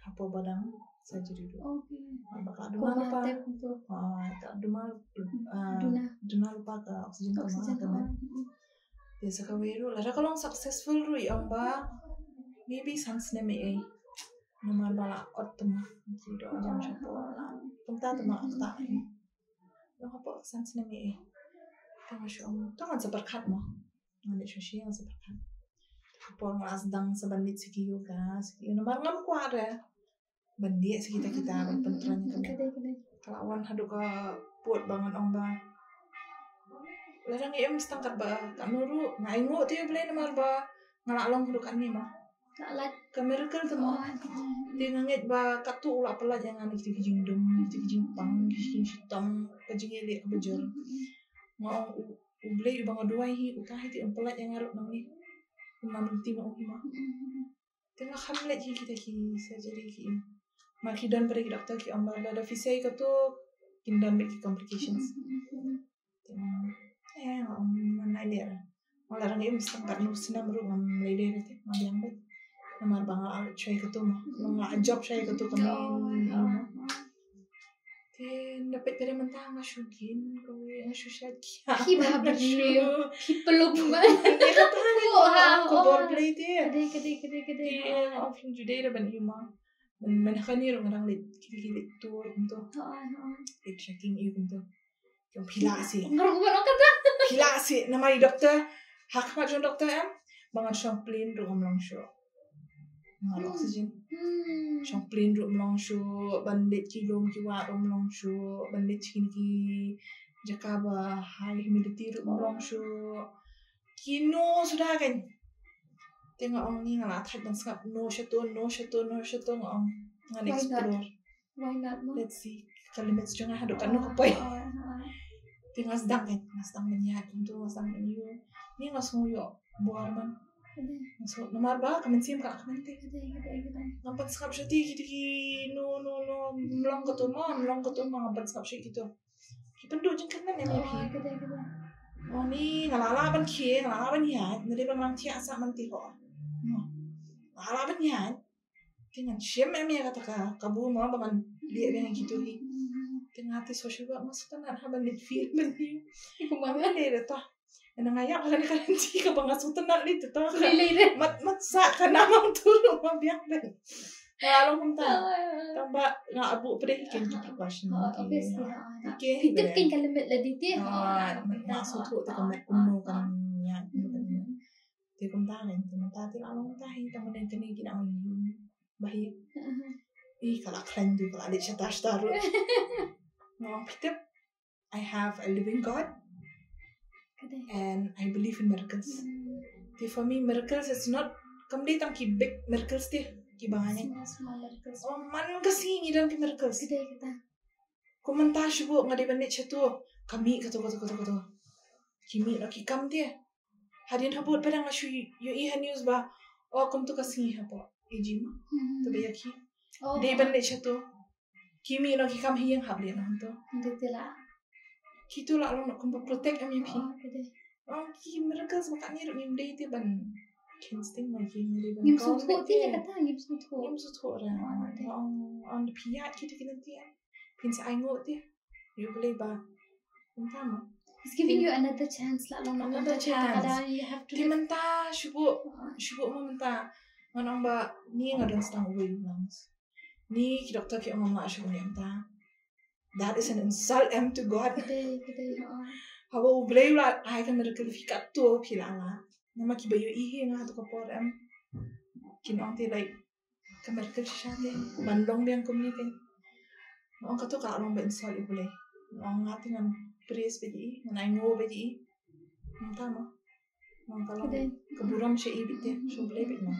Apa badang surgery tu. Okay. Bakal duma lupa. Tak duma lupa ke oksigen kama. Biasa kawiru. Lara kalau successful ru yang ba maybe sans neme nomor bala otum jido jam syapo la. Tungta tuma tak. Lo apa sans neme tama syom. Tangan seperkat mo. Ngale syoshi yang seperkat. Por asdang sebanit sekiyo ka. Sekiyo nomor ngam kuara. Bandi kita penteranya kena. Kalawan hadu ka puat banget ong ba. Larang em setangkat ba tak nuru ngaingo tu boleh nomor ba ngalalong hadu kan ni ma. Alat Ka miracle tu ma. Dia ngangit ba katu ula pelat yang ngani kita kijing pang kijing hitam kijing elek bejor. Ngong boleh bang dua hi ukahi ti pelat yang ngarut nang ni. Ngam ti ma ma. Tengah hamlet kita ki surgery ki. Makidan pada doktor ki amba ada fisai katu kindan make complications. Mana dia? Malah orang ini mesti tak nulis nama rumah melede itu, macam apa? Nama bangga alat saya katu mah, nama job saya katu kami. Then dapat pada mentah ngasukin, kau ngasusat kia. Kiba beriu, peluk mah. Dia kata kau borblay dia. Kede. Option juda ada bani mah. Menakani orang lid, kiri tu untuk. Lid checking untuk. Yang pilasi. Pilasi nama doktor hak macam doktor bangan champlain rum langsung ngal oksigen champlain rum langsung bandit kilom kiwa rum langsung bandit kini jakaba high humidity rum langsung kino sudah kan tengok orang ni ngalat hat dan skap no shato ngam ngan explore Why not? Let's see kalimat jangan haduk kan no kapai tinggal sedang menyihat untuk sedang menyiu ni nggak semua buar man so nomor ba kami sim kak kami teh nampak skap shati gitu no melong ketuma nampak skap shati gitu penduk jengkan kan ni oh ni ngalala ban kie ngalala ban hiat nari ban tia asa manti kok ngalala ban hiat dengan siem ya kata kabu mau ban lihat yang gitu ni tengah hati sosial buat masuk tanah haban di film ni. Iku mana le dah. Ena ngayak kan sih ke bangas tanah ni tu tah. Mat sak kan namang turun mah biang ben. Ngalong kumta. Tambah ngak abu pedih kan precaution. Obviously. Itu kan kalimat lagi teh. Maksud tu kan kuno kan nya. Ti kumta kan kumta ti along tah tamu dan kini kita mau baik. Kalau keren tu kalau ada cetas taruh. Peter, I have a living God and I believe in miracles. For me, miracles is not kemudian tang ki big miracles deh, ki bangannya. Oh man kasi ngidam ki miracles. Komentar shubu ngade bandit chatu kami katu. Kimi laki kam deh. Hadian habut pada ngasu yo news ba. Oh kum tu kasi habo. Ejim. Tu bayaki. Deh bandit chatu. Kimi lagi kam hiyang hablin hantu. Betul lah. Kitu lah lo nak kumpu protect kami pi. Oh ki mereka sebakat ni ruk day tu ban. Kinsting lagi ni ban. Ngim sutu ti kata ngim sutu orang. On the piat kita kena ti. Pin sa aingo ti. You boleh ba. Entah. It's giving you another chance lah. Another chance. You have to. Di mentah syubu mo mentah. Manong ba ni ngadon stang uwi langs. Ni doktor ki ngomong asal ni entah. That is an insult to God. Kedai. Hawa boleh lah. I kan miracle fikat tu pilala. Nama ki bayu ihi ngah tu kapor Kinong ti like kan miracle sishate. Bandong biang komunikan. Ngong kato ka along ba insult boleh. Ngong ngati ngan praise beji, ngan aingo beji. Entah mo. Ngong kalau keburam siya ibit dia, so boleh bet mo.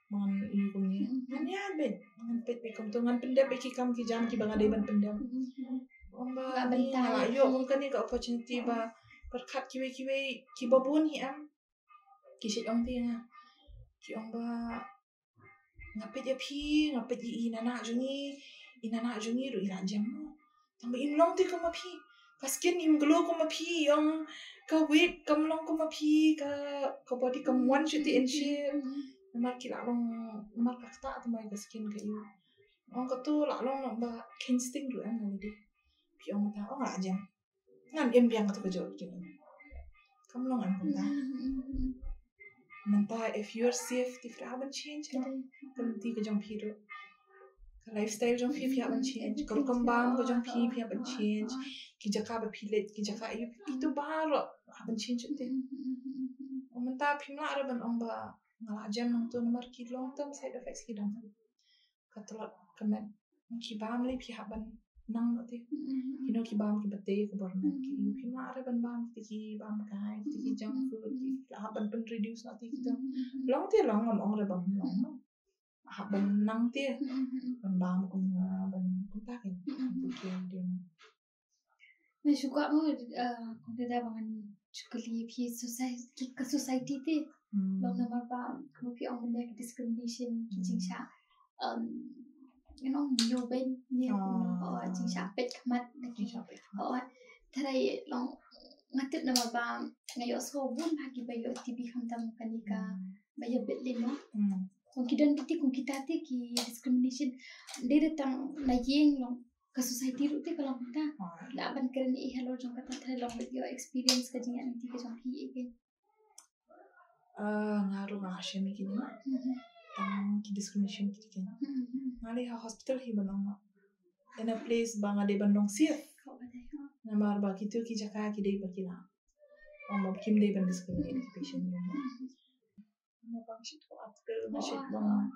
Mangan iyo ko niya. Ngan bet. Mangan pet kom to ngan pendam ki kam ki jam ki banga deban pendam. Omba ni ayo kung kani ka opportunity ba berkat kiwe ki babun hi am. Kisah orang dia orang ba ngapit ya pi ngapit inana jungi ru ila jam tambah imlong ti ko mapi kaskin im glow ko mapi yang ka weight kamlong ko mapi ka body kam one shit in shape namar kila long namar kakta to mai kaskin ka yu orang katu la long ba instinct ru an ni pi orang ta la jam ngan em biang ka to jo kamlong an ko ta Mentah if you're safe di haven't change kalau ti ke jong piro lifestyle jong pi haven't change kalau kembang ke jong pi haven't change ki jaka ba pilet ki jaka itu baru haven't change te mentah pi mla ra ban ong ba ngala jam nang tu nomor ki long term side effects ki dam katolot kamen ki bam le pi haban nang te kino ki bam ki bate ko borna ki pi mla ra ban bam ki bam kai ki junk food ki haban pen reduce na ti kita long te long ong ra bam long haban nang te ban bam ko ban ta kan ki dia मैं शुक्र हूँ content bangan चुकली भी society ते लोग नंबर पा हम भी ऑनलाइन discrimination की चिंचा you know you ben ni or चिंचा pet kamat lagi or थराई लोग ngatit नंबर पा ngayo so bun bagi bayo TV kamtam kanika bayo bet le no kung kita te ki discrimination dia datang layeng long ke society ru te kalau kita la ban keren i hello jong kata thai long with your experience ka jinga nanti ke jong pi again ngaruh ngasih ni kini ki discrimination ki kan ngali ha hospital hi banong in a place bang ade bandong siap namar ba kitu ki jaka ki dei bakila om kim dei ban discriminate ki patient mo bang shit ko after ma shit bang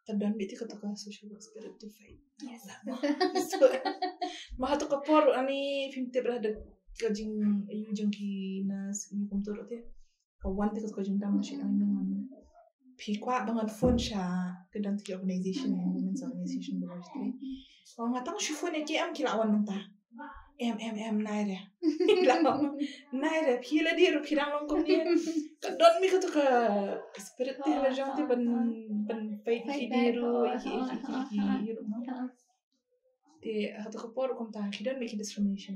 tadon biti ka to ka social work spirit to fight yes ma to ka por ani fimte brada ka jing yu jong ki nas ni kom to rote ka wan te ka jing dam shit ani man pi kwa bangan phone sha ka dan ti organization women's organization bo ste ko ngatang shu phone ki am ki lawan menta naire pi la di ru pirang long kom ni ka don mi ka to ka spirit te la jong te ban fight ki di ru ki ru no te ha to ka por kom ta ki don mi ki discrimination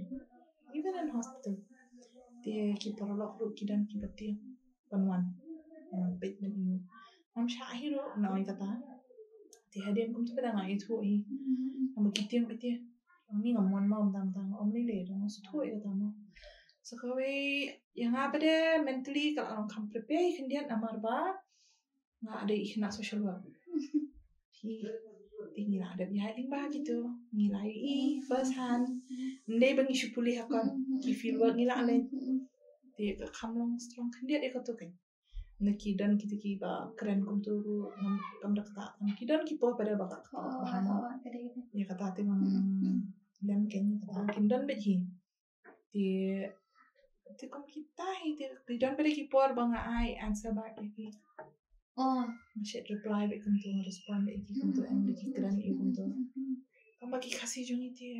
even in hospital te ki por lo ru ki dan ki bati ban pet men you am sha hiro na ai kata te hadem kom tu pada ngai thu i am ki tiang bati ni ngamon ma dam om ni le dong su thu ya dam so kawe yang apa de mentally kalau orang kam prepare kendian amar ba nga ada ikhna social work tinggi ada bihaling ba gitu nilai first hand ndai bang isu pulih akan ki feel work nila alen te ka kamlong strong kendian e ka to kan naki dan kita ki ba keren kum tu kam dakta ki dan ki po pada ba ka bahama ya kata te mang dan kenya kindan be hi te kom kita hi te dan pada ki por ba nga ai answer back ki masih reply be kum tu respond be ki kum tu and ki keren i kum tu kam ba ki khasi jungi te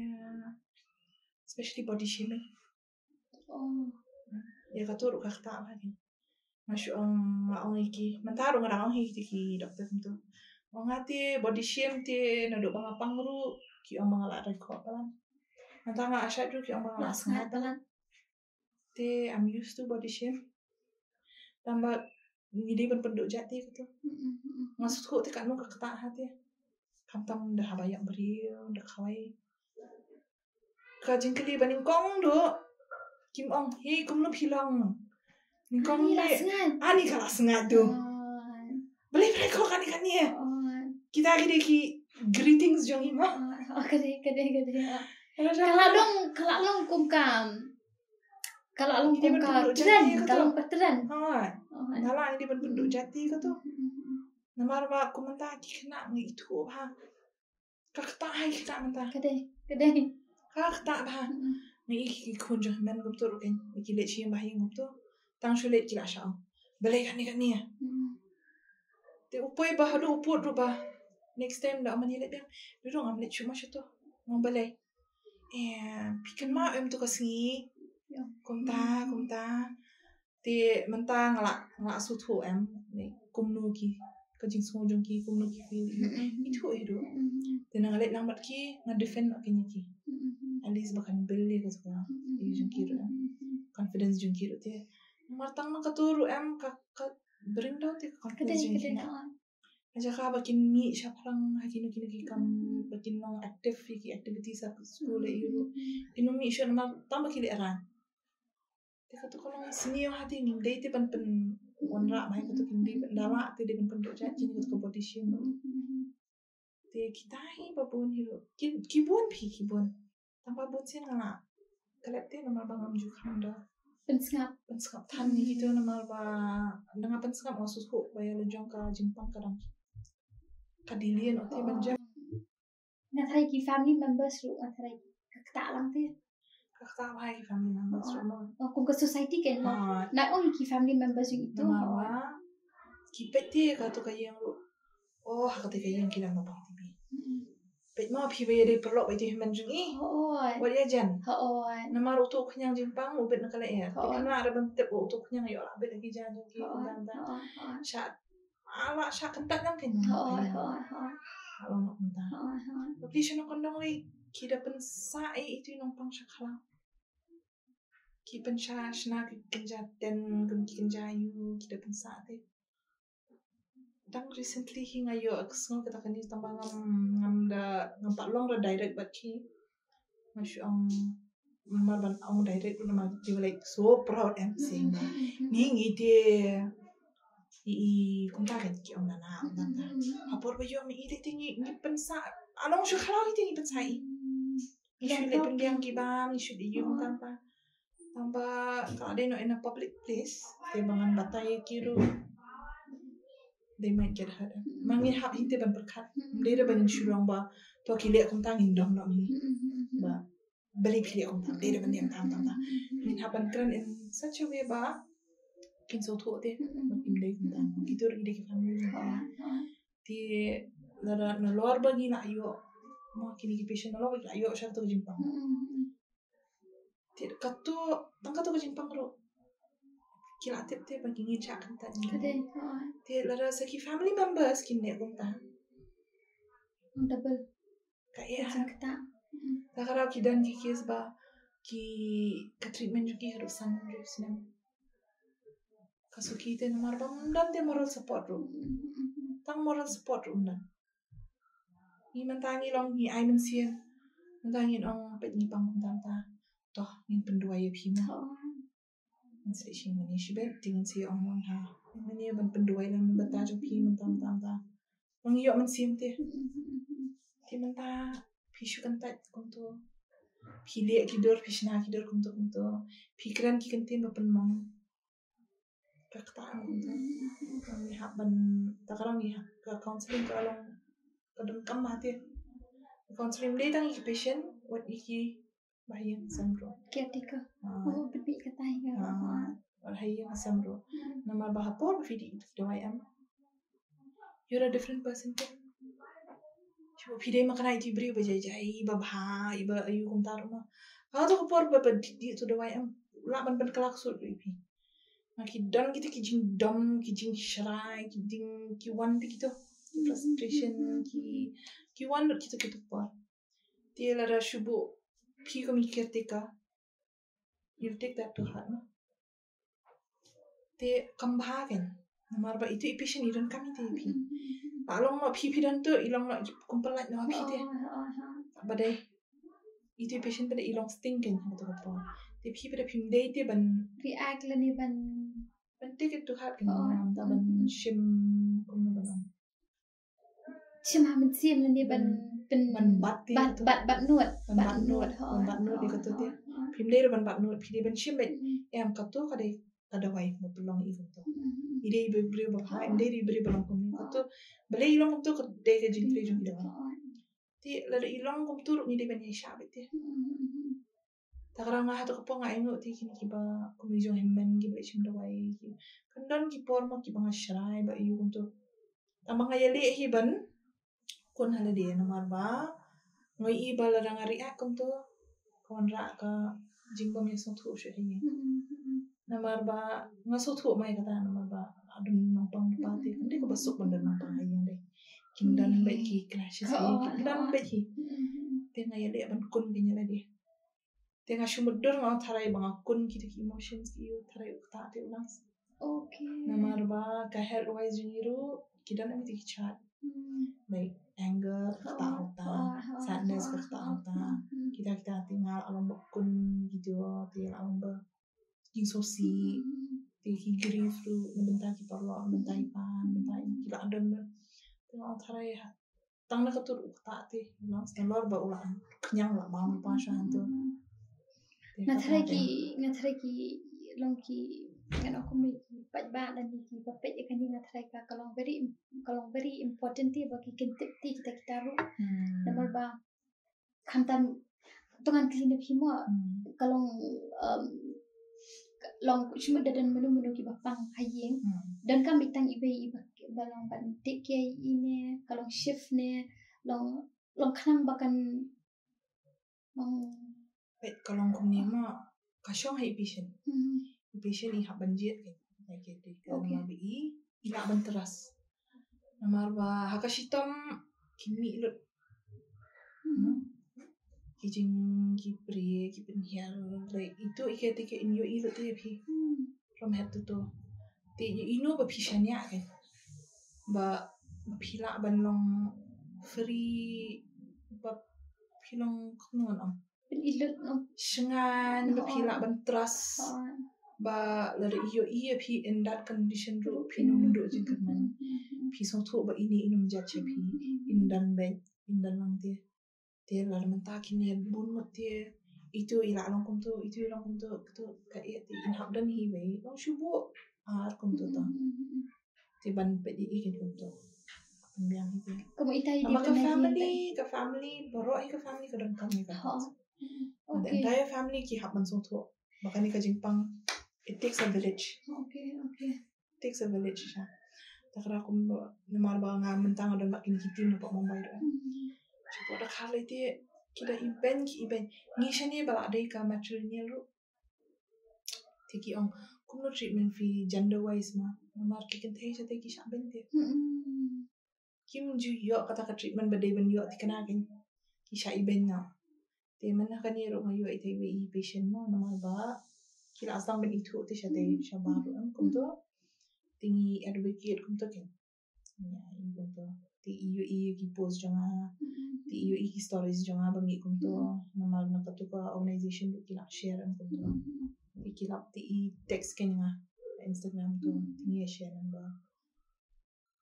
especially body shaming ya ka tu ru ka ta ba ki masuk ang iki mentaro ngarang hi ki dokter kum tu ngati body shame te nado bang apang ru ki ang mga la record palan Nantanga asya tu ki ang mga la sangat palan te I'm used to body shame tambah ngidi ban penduk jati gitu ngasut ko te kanu ka kata hati kamtam dah bayak beriu dah kawai ka jingkeli baning kong do kim ong hi kum no philang ning kong le ani kala sangat tu beli mereka kan ya kita gede ki greetings jong ima kade kalau long kumkam tren kalau petren nala ni ban penduk jati ka tu namar ba komentar ki kena ngi itu ba ka kata hai kita menta kade ka kata ba ni ki kun jong men gum tu kan ki le chi ba hi gum tu tang shule ki la sha beli kan ni te upoi ba hadu uput ru ba next time da amani le bang du dong am le chuma shato ngom balai pikan ma em tu ka singi kumta Ti mentang ngelak sutu em kumnu ki kajing sungjung ki kumnu ki itu itu. Ti ngalek lambat ki defend akini ki. At least bahkan beli ke suka jung ki confidence jung ki ti. Martang na katuru em ka bring down ti confidence jung ki. Aja ka bakin mi syapang hakinu ki kam bakin long active ki activities sa school iru. Inu mi syon ma tambah ki eran. Ti katu kalau senior hati ni day ti pan wanra mai katu kindi dala ti de pan doja kini katu competition. Ti kita hi babon hiru. Kibon kibon. Tambah bon sin ngala. Kalap ti nama bang amju kanda. Penskap Tan ni gitu nama ba dengan penskap maksud ho bayar lejong ka Jepang kadang. Kadilian ote banjam. Nathai ki family members ru nathai kakta lang ti. Kakta ba ki family members ru. Kung ka society ken mo. Na only ki family members yung ito. Nama kipet ti ka to kayang ru. Oh hakate kayang kilang ba TV. Pet mo phi bayar perlo ba ti human jung i. Wa dia jan. Nama ru to kanyang Jepang ubet na kala er. Ti kana ara ban tep to kanyang yo abet lagi jan jung ki tanda. Shat ala syak kentat lang kan. Kalau nak kentat. Tapi siya kondong lagi kita pensa itu numpang syakala. Kita pensya shna kenjaten kenjayu kita pensa te. Dan recently hinga yo aksong kita kani tambah ngam pak long ra direct bat ki. Masyu marban ang direct nama they were like so proud and saying ningi dia kuntakan ki om nana apor ba yo mi ide tingi ni pensa along syo khala ite ni pensa i isu le pendiang ki bang isu di yung tanpa ka de no in a public place te bangan batai kiru they might get hurt mangin hap hinte ban perkat de ban syurang ba to ki le kuntang indom no mi ba beli pilih kuntang de ban yang tam min hapan kran in such a way ba kin so tho te im dei kuntang kitur ide ki family ti lara na lor bagi na ayo mo kini ki patient na lor bagi ayo sya to Jepang ti katu tangka to Jepang ro kila tip te bagi ngi cha kan ta ti lara sa ki family members kin ne kuntang double ka ya kita takara ki dan ki kes ba ki ka treatment ki harus san sinem kasuki te nomor bang dan te moral support ro tang moral support ro dan ni mentangi long ni ai men sien mentangi ong pet ni pang ta toh ni pendua ye phima men se shi mani shi bet ting se ong long ha mani ban pendua lan bata jo phi men tam ta ong yo men sim te ti men ta phi shu kan ta kum to phi le ki dor phi shna ki dor kum to phi kran ki kan tem ban mong kakta kami haban takarang ni ka counseling ka long kadang kam mate counseling day tang iki patient what iki bahayang samro caretaker bebi katai ka bahayang samro nama bahapor fidi doayam you're a different person te coba pide makana itu beri bajai babha iba ayu kumtar ma kalau tu por ba di tu doayam la ban kelak sur ipi Maki dan kita kijing dom, kijing shy, kijing kiwan tu kita frustration kiwan kita pa. Dia lara shubu pi ko mikir teka. You take that to heart no. Te kambahagen. Namar ba itu ipation iron kami te pi. Along ma pi dan tu ilong ma kumpelat no pi te. Badai itu ipation pada ilong stinken betul apa. Te pi pada pim day te ban react lani ban take it to heart kan ban shim kumno ban shim hamen sim lani ban bat nuat di katu te pim day ban bat nuat pide ban shim bet em katu kada wai mo pelong i katu ide ibe bri ba ha inde ibe belong kum katu bale ilong kum tu de ke jin pre jung ida ti la ilong kum tu ni de ban ye sha bet te takarang hatu ko nga ingo ti kini kiba kumijong hemmen giba isim dawai ki kandan ki porma ki banga shrai ba iyu kunto amang ayali hiban kon hala de namar ba ngoi i bala ranga react kunto kon ra ka jingba mi song thu she hi Namar ba ngasutu mai kata namar ba adun nampang pati kundi ko basuk benda nampang ayang deh kindan bet ki clashes kindan bet ki tenga ya deh ban kun kenya lagi tenga shumudur ngau tharai bang kun ki emotions ki tharai ukta te ulang namar ba ka health wise juniru kidan ami ti chat like anger kata sadness kata kita tinggal alam bakun gitu alam ba yung sosi ti grief ru bentar ki parlo bentar ipan bentar kila adan tengok tharai tang na katur ukta ti ulang stelor ba ulang kenyang la bang pa shan tu ngatharai ki longki kan aku mi pat ba dan ki papet kan ngatharai ka kalong very important ti bagi kentip ti kita ru namar ba khantan tungan clean up himo kalong long cuma dadan menu ki bapang hayeng dan kan bitang ibe balong ban take care ini kalong shift ne long khanang bakan long pet kalong kumni ma kasyong hai patient i hak banjit kan like de nama bi ila ban teras namar ba hakashitam kimi lut kijing ki pri ki penhiar like itu ikete ke inyo ilu te phi from head to toe te ino ba phishanya kan ba phila ban long free ba philong khnon am ilut shengan ba phila ban trust ba la iyo phi in that condition ro phi nung do jing kan phi so tho ba ini inum ja che phi in dan lang te la menta kini bun mot te itu ila long kum tu ka e ti in hab dan hi be long shubo kum tu ta ti ban pe di kin kum tu biang itu kamu itai di ka family baro ai ka family ka dang kam ni ka the entire family ki hab ban so tho makani ka jingpang it takes a village it takes a village sha takra kum namar ba nga mentang ada mak kin kitim na pa mumbai do so da khale te kida iben ni shani bala dai ka matrimonial ru tiki ong kum no treatment fi gender wise ma namar ki kin thai te ki sha ben te kim ju yo kata ka treatment ba dai ban yo tikana kin ki sha iben na te man ka ni ro ma yo ite we patient no namar ba kila asang ben itu te sha dai sha ba ru kum to tingi advocate kum to kin ya kum to ti iyo ki post janga ti iyo ki stories janga ba mi kum to namar na ka to ka organization du kila share kum to ti kila ti text ken nga Instagram to tingi share ba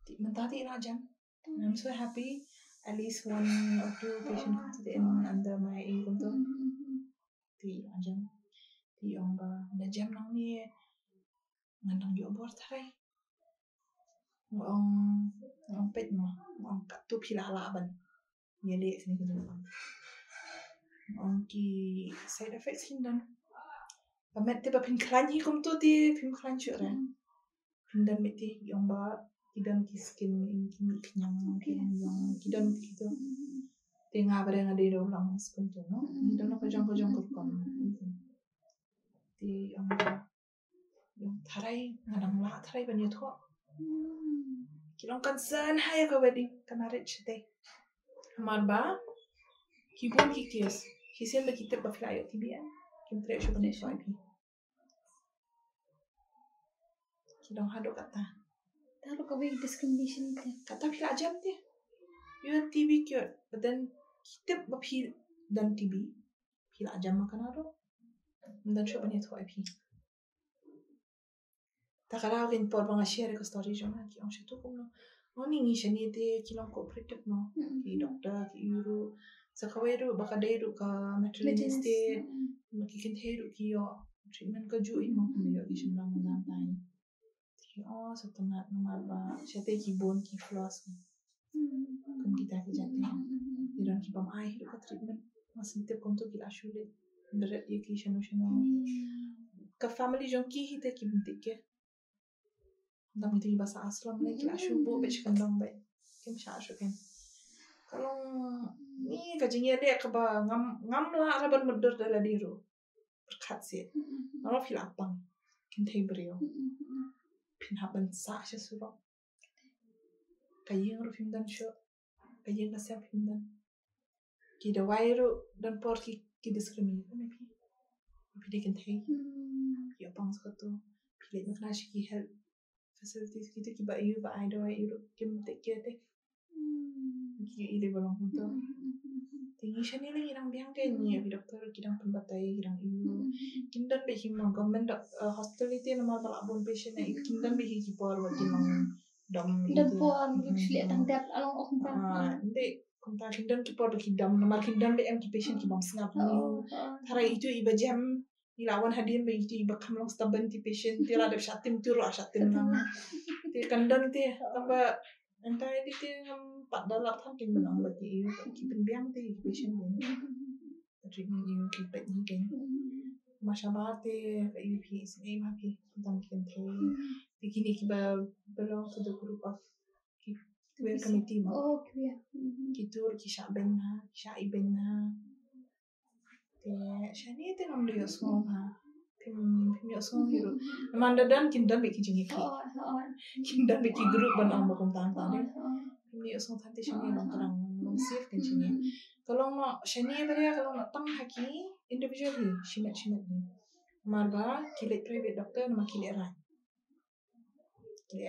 ti manta ti na jam I'm so happy at least 1 or 2 patients come to the end under my kum to ti ajam ti ong ba na jam nang ni ngandang yo bor thai ngong pet mo ngong ka tu phila la ban yele sini ko ngong ki side effects hindan pamet te pin khlan hi kum tu ti pin khlan chu ra hindan me ti yong ba kidan ki skin in ki mi khnyang yong kidan ki to te nga ba nga de ro lang kum tu no hindan ko jong ko kom ti yong ba yong tharai ngadang la tharai ban yo tho kilong concern hai ka wedding ka marriage te hamar ba ki bon ki kies ki sen ba ki te ba fly ti bi kim tre shu ban so ip kilong hado kata taru ka we discrimination te kata phila jam te you tb cure but then ki te ba phil dan tb phila jam ma kana ro dan shu ban so ip takara kin por bang share ko story jona ki on shatu ko no oni ni shani te kilong cooperative no ki doctor ki yuru sakaweru baka deru ka maternity te ki kin heru ki yo treatment ka ju in mo ko yo ki shimlang na tai ki so tana namar ba shate ki bon ki floss kum kita ki jate iran ki pam ai ka treatment masin te kom to ki ashule beret ye ki shano ka family jon ki hite ki bintike dam itu bahasa aslam ni kila shubu bech kandang be kim sha shu ken kalong ni ka jingye de ka ba ngam la ra ban mudur dala diru berkat si alo fil apang kintai brio pin haban sa sha suro kayeng ro fimdan sho kayeng ka sa fimdan ki da wairu dan por ki discriminate me pi de kintai ya pang satu pilih nak nasi ki help facilities kita ki ba you ba I do you kim take care de ki ile balong punto tingi shani le irang biang de ni bi doktor kidang pembatai irang you kindan be himang government hospitality nama bala bon patient na kindan be hi por wa kinang dam dan por usually tang dap along ok ta inde kumta kindan ki por ki dam nama kindan be em ki patient ki bam singap ni thara itu iba jam ilawan hadin be itu iba kamlong stubborn ti patient ti la de shatim tu ra shatim na ti kandan ti tamba entah di ti ngam pat dalap tham kin menang bagi you ki penbiang ti patient ni treatment you ki pet ni kan masyaallah ti you pi sini ma pi tentang kin ti begini ki ba belong to the group of queer committee ma queer kitur ki shaben ha shaiben ha te shani te ngam dia semua ha pim yo semua hiru manda dan kindan be ki jingi ki kindan be ki group ban ang bakum tang tade pim yo semua tante shani long kadang safe kan shani kalau nak shani beria kalau nak tang haki individual hi shimat ni marba kilet private doctor nama kilet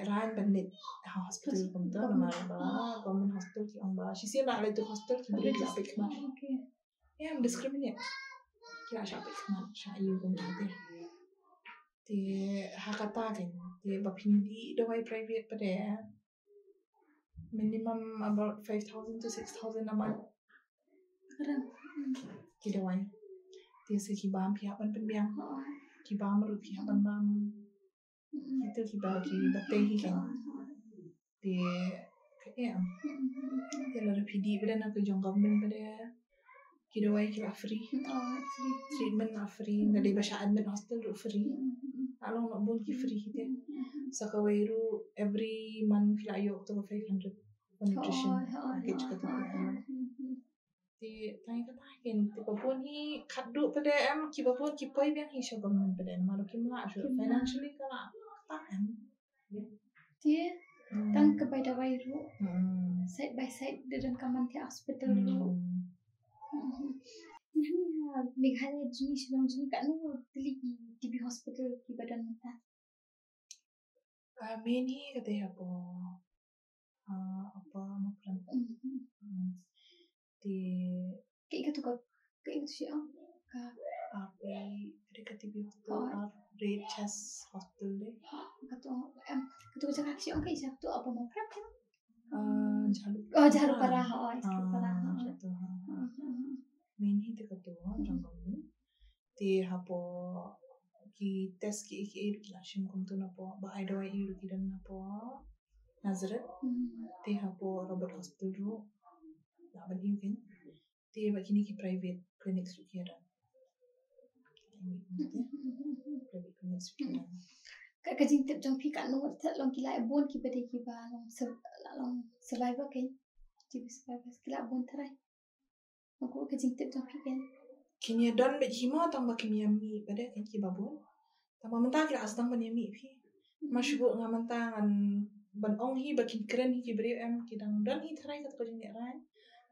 ran bandit hospital kumta nama ba government hospital ki amba shisi nak le tu hospital ki beri la pek ma ya discriminate kira siapa kemana saya kumta te hakata kan te bapindi dawai private pada minimum about 5,000 to 6,000 a month ki dawai te se ki bam pihak ban penbiang ki bam ru pihak ban bam itu ki ba ki batai ki kan te ya te la pidi pada nak ke jong government pada ki dawai ki free treatment free ngade ba sha admit hospital ru free along nak bon ki free kita sakawairu every month la yo to 500 for nutrition package kata ti tanya kata kan ti papun hi khaddu pada am ki papun ki poi biang hi sha government pada malu ki ma sha financially kala ta am ti tang ke pada wairu side by side dan kaman ti hospital ru Meghalaya jenis Shillong jenis kat nu teli TB hospital ki badan mata. Main ni kata apa macam di kayak gitu sih ka apa mereka TB hospital Red Chest Hospital deh. Katu cakap sih kayak satu apa mau kan? Jalur parah. Satu. Mini te katua jangan te hapo ki test ki clashim kumtu na po ba I do I ki dan na po Nazareth te hapo Robert Hospital ro la ban kan te ba kini ki private clinics ro ki dan private clinics ro ki dan kajing tip jong pi kan no long ki lai bon ki bade ki ba long survivor kan ti survivor ki la bon trai aku kajing tip jong pi kan kini dan be hima tamba kimi mi pada kan ki babon tamba mentah kira asdang ban mi pi mashugo ngamantang an ban ong hi bakin keren hi ki beri em kidang dan hi trai kat kajing ne ran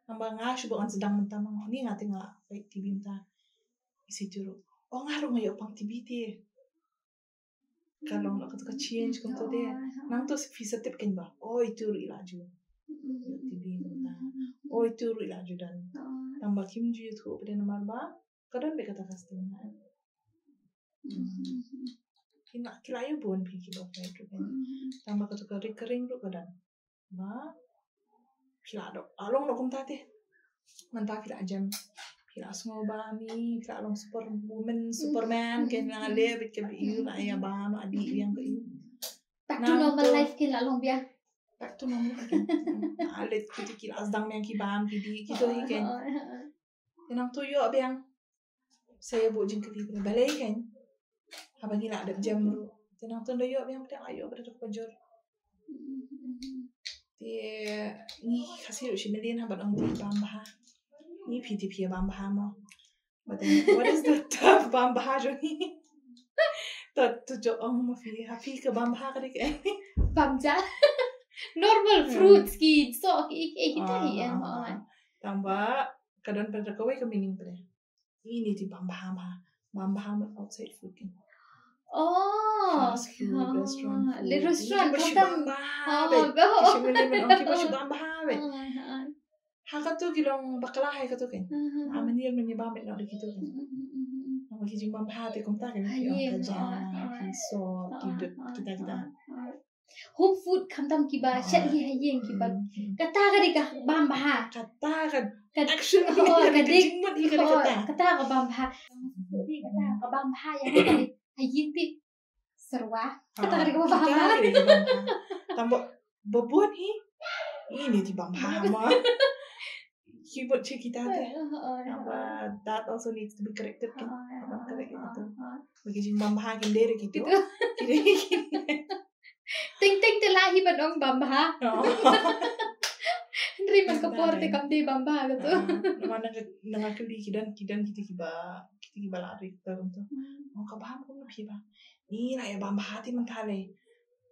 tamba nga shugo an sedang mentah mang ni ngati nga baik tibi mentah isi turu ngaru ngayo pang tibi ti kalau nak kata change kum tu deh nang tu visa tip kan ba itu ru ilaju tibi mentah itu ru ilaju dan tambah kim ju tu pada nama ba kadang be kata customer kila ayo bon pi ki ba tu kan tambah kata recurring ru kadang ba kila do along no kum ta te mentah kila jam kila semua ba ni kila along superman kan ngale bit ke biu la ya ba no adi yang ke iu back to normal life kila long biar back to normal kan alet kila asdang yang ki bam ki di gitu hi kan Nang tuyo biang saya buat jengkeli balai kan habang ila ada jam ru tenang tu doyo biang pada ayo pada pojor ti ni kasih ru shimelian habang ang ti bambah ni PTP bambah mo but what is the tough bambah jo ni tujuh orang mafi happy ke bamba ka dik Bamja. Normal fruits ki so ki kita yan. Tambah kadang pada kawai ke meaning pada. Ini di bamba outside food kan. Fast food, restaurant food. Restaurant bamba. Kasi mo naman ang kipa siya bamba bet. Haka tu kilong bakla hay ka tu kan. Amanir menyebabkan nak gitu kan. Bagi jing bamba te kom ta kan. So kita. Home food kamtam kiba chat hi hayeng kiba kata ka bamba Kata kan action kadik mut hi kata. Kata ka bamba kata ka bamba yang hayeng ti serwa kata ka bamba Tambah bobot hi ini di bamba ma. Keyboard kita teh. That also needs to be corrected kan. Abang correct gitu. Bagi jing bamba kindere gitu. Ting telahi badong bamba. Henry man kaporte kamde bamba gitu. Mana nangakuli kidan kita kiba lari kita gitu. Mau kabaham ko lebih ba. Ni lah ya bamba hati mentale.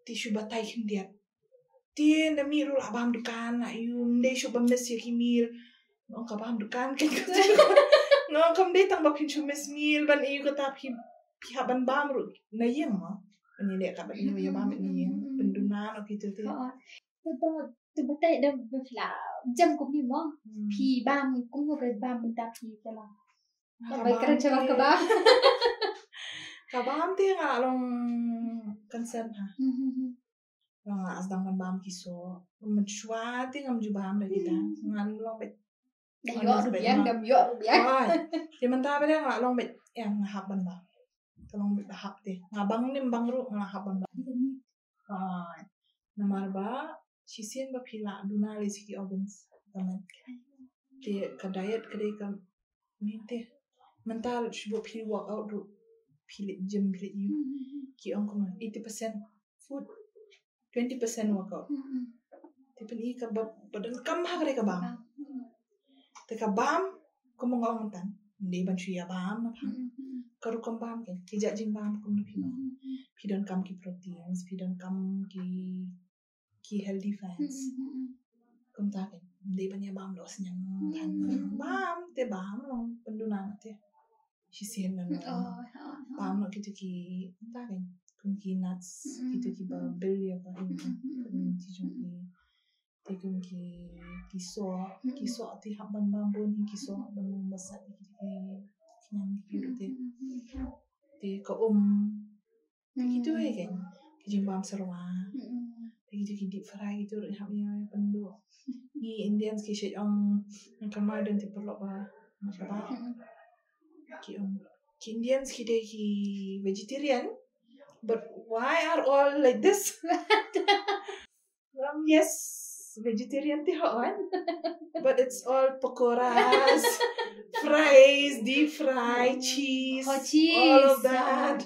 Ti shuba tai hindia. Ti na miru la bam dukan na yum de shuba messi kimil. Mau kabaham dukan kan gitu. Ngom kam de tang bapin shu mes mil ban iu kata pihaban bam ru na yem ma. Ini lihat kabar ini ya bam ini pendunan gitu tu. Tu betul dah berfla jam ko ni mo pi bam ko mo ke bam minta pi tala. Baik kerja ke bam. Kabam tu nga long concern ha. Long asdang kan bam kiso. Mencuat tu ngam jubam dah kita. Ngan long bet. Dam yo rubiang. Di mentah pada nga long bet yang haban bam. Tolong bertahap deh. Ngabang ni bang ru ngahaban bang. Namar ba sisian ba pila duna le siki organs taman. Dia ka diet kedai ka minte. Mental shubo pil work out ru pil gym pil you. Ki ong kuma 80% food 20% workout. Tapi ni ka badan kam ha kedai ka bam. Te ka bam kumo ngong tan. Ndi ban shuya bam na pang. Karu kam bam kan kijak jing bam kum na pima pidon kam ki proteins pidon kam ki healthy fats kum ta kan de banya bam lo senyam tan bam te bam lo penduna te sisian na bam lo gitu ki ta kan kum ki nuts gitu ki ba bel ya ba ini ti jong ki te kum ki so ti haban bam bon ki so ban masak gitu yang gitu deh ke gitu kan kijing bam serwa gitu deep fry gitu hamnya pendu ni Indians ki kamar dan ti perlu ba masaba ki Indians ki deh ki vegetarian but why are all like this yes vegetarian ti hoan but it's all pakoras fries, deep fry, cheese, all of that.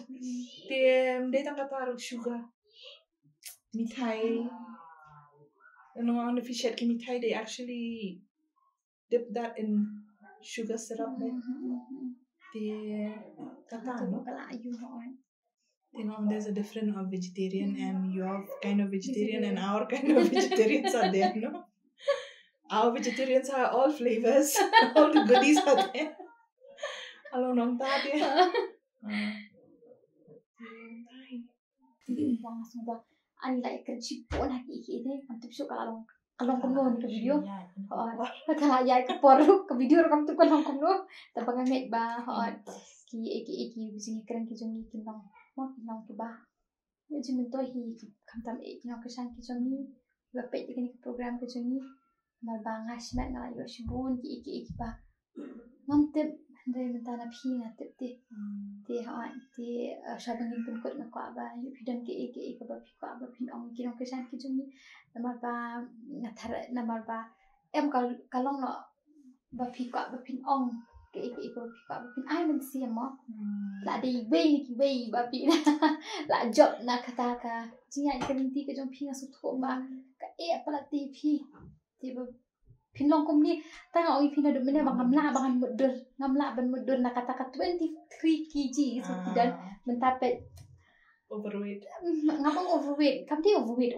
They tangka taruh sugar, mithai. And on the fish head mithai, they actually dip that in sugar syrup. They kata no. There's a difference of vegetarian and your kind of vegetarian and our kind of vegetarians are there, no? Our vegetarians have all flavors, all the goodies are there. Hello, nong tadi. Langsung dah, ani lah kerja pun lagi ini. Mantap sih kalau kumno ni ke video. Kalau ya ke poru ke video rekam tu kalau kumno. Tapi ngambil bah, ki bising keren kijungi kinong, mau kinong tu bah. Jadi mentoh hi kamtam kinong kesan kijungi. Bapak ini program kijungi. Malbangas mat na yo shibun ki ba ngamtep ndai mentana phi ngatep ti shabangin pun kot na kwa ba yu pidan ki ba phi kwa ba phin ong ki no kesan ki jumi namar ba namar ba em kalong no ba phi kwa ba phin ong ki ba phi kwa ba phin ai men si mo la di wei ba phi la job na kata ka jinga ka binti ka jong phi na su tho ba ka pala ti phi tiba pinlong kum ni tanga oi pina do mena ngamla ban mudur na kata 23 kg so tidak mentapet overweight. Ngapang overweight? Kam dia overweight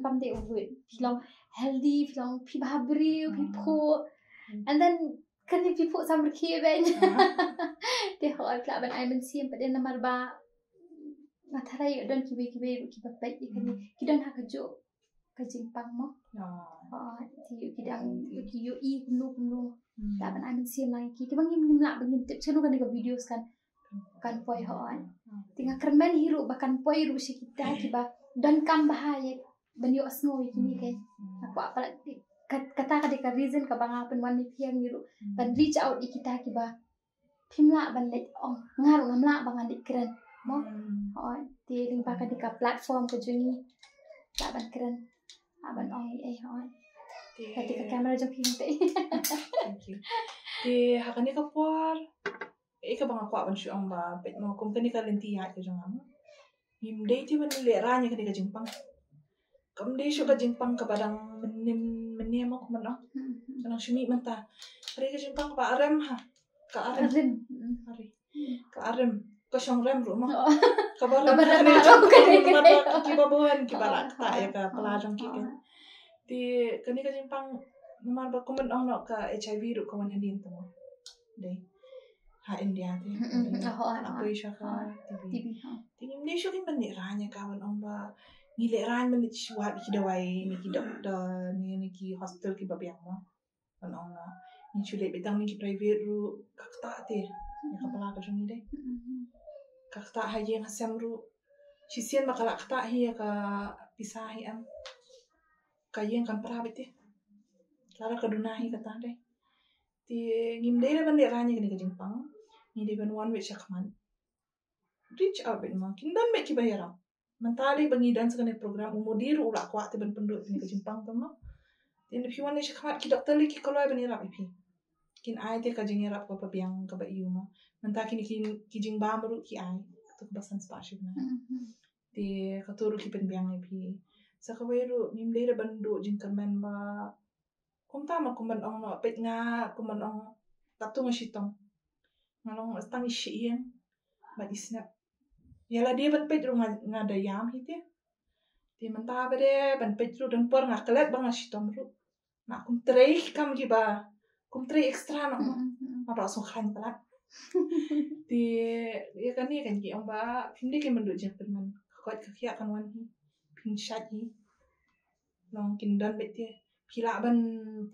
kam dia overweight. Pilang healthy, pilang pi babri, pi po. And then kan dia pi po sambil kia ben. Dia hoi pula ban ai men sim pada namar ba. Ngatarai don kibe baik ikan ni. Kidan ha kejo kejimpang mo. Ti kidang ki yo I kumno. Tak ban ai men sim lai ki. Ti bangim nimla bangim tip selu kan ka videos kan poi hoi. Tinggal kermen hiru bahkan poi ru si kita kiba dan kam bahaya banyo asno kini kan. Aku apa kata ka reason ka bangapan wan ni piang hiru ban reach out kita kiba pimla ban let ong ngaru ngamla bangan dik keren mo hoi ti ling ka platform ke juni tak ban keren aban ong hoi ketika kamera jok hinte. Thank you. Ti hakani ka por ika bang ako aban syong ba pet mo kung kani ka lentiya ka jong amo him day ti man le ranya kani ka jingpang kam day syo ka jingpang ka badang menim mo kumano kanang syumi man ta ari ka jingpang pa arem ha ka arem ari ka arem ka syong rem ro mo ka barang ka kibabuhan kibarak ta ya ka pelajong ki kan ti kani ka jingpang numar ba kumano no ka HIV ro ka man hadin to mo day ha India ti apa isya ka TV tingin ni syo kin man ni ranya kawan ong ba ngile ran man ni suat ki dawai ni ki doktor ni ki hospital ki babiang mo on ong ni chule betang ni ki private ru kakta ti ya kapala ka jong ni dai kakta ha ye ngasem ru sisian makala kakta hi ka pisah hi am kayen kan private ti lara kaduna hi kata dai ti ngim dai ban ni ranya ni ka jingpang ni di ban one way syakman reach out ben ma kin dan me ki bayaram mentali bangi dan sekane program umudir ula kwa te ban penduk ni ke jimpang to no in if you want to syakmat ki doktor li ki koloi ban irap ipi kin ai te ka jing irap ko pabiang ka ba iu ma mentaki ni ki jing ba meru ki ai to basan spasiu na ti ka turu ki penbiang ipi sakaweru nim de ban du jing kermen ba kumta ma kuman ong no pet nga kuman ong tatung shitong ngalong stang ishi ba isnap yala dia ban pet ru nga dayam hite ti menta bade ban pet ru dan por nga kelet bang shitong ru na kum trei kam ki ba kum trei extra no ma ba so khan pala ti ya kan ni kan ki ong ba phinde ke mendu je perman kot ka khia kan wan hi phin shat hi long kin dan bet ti phila ban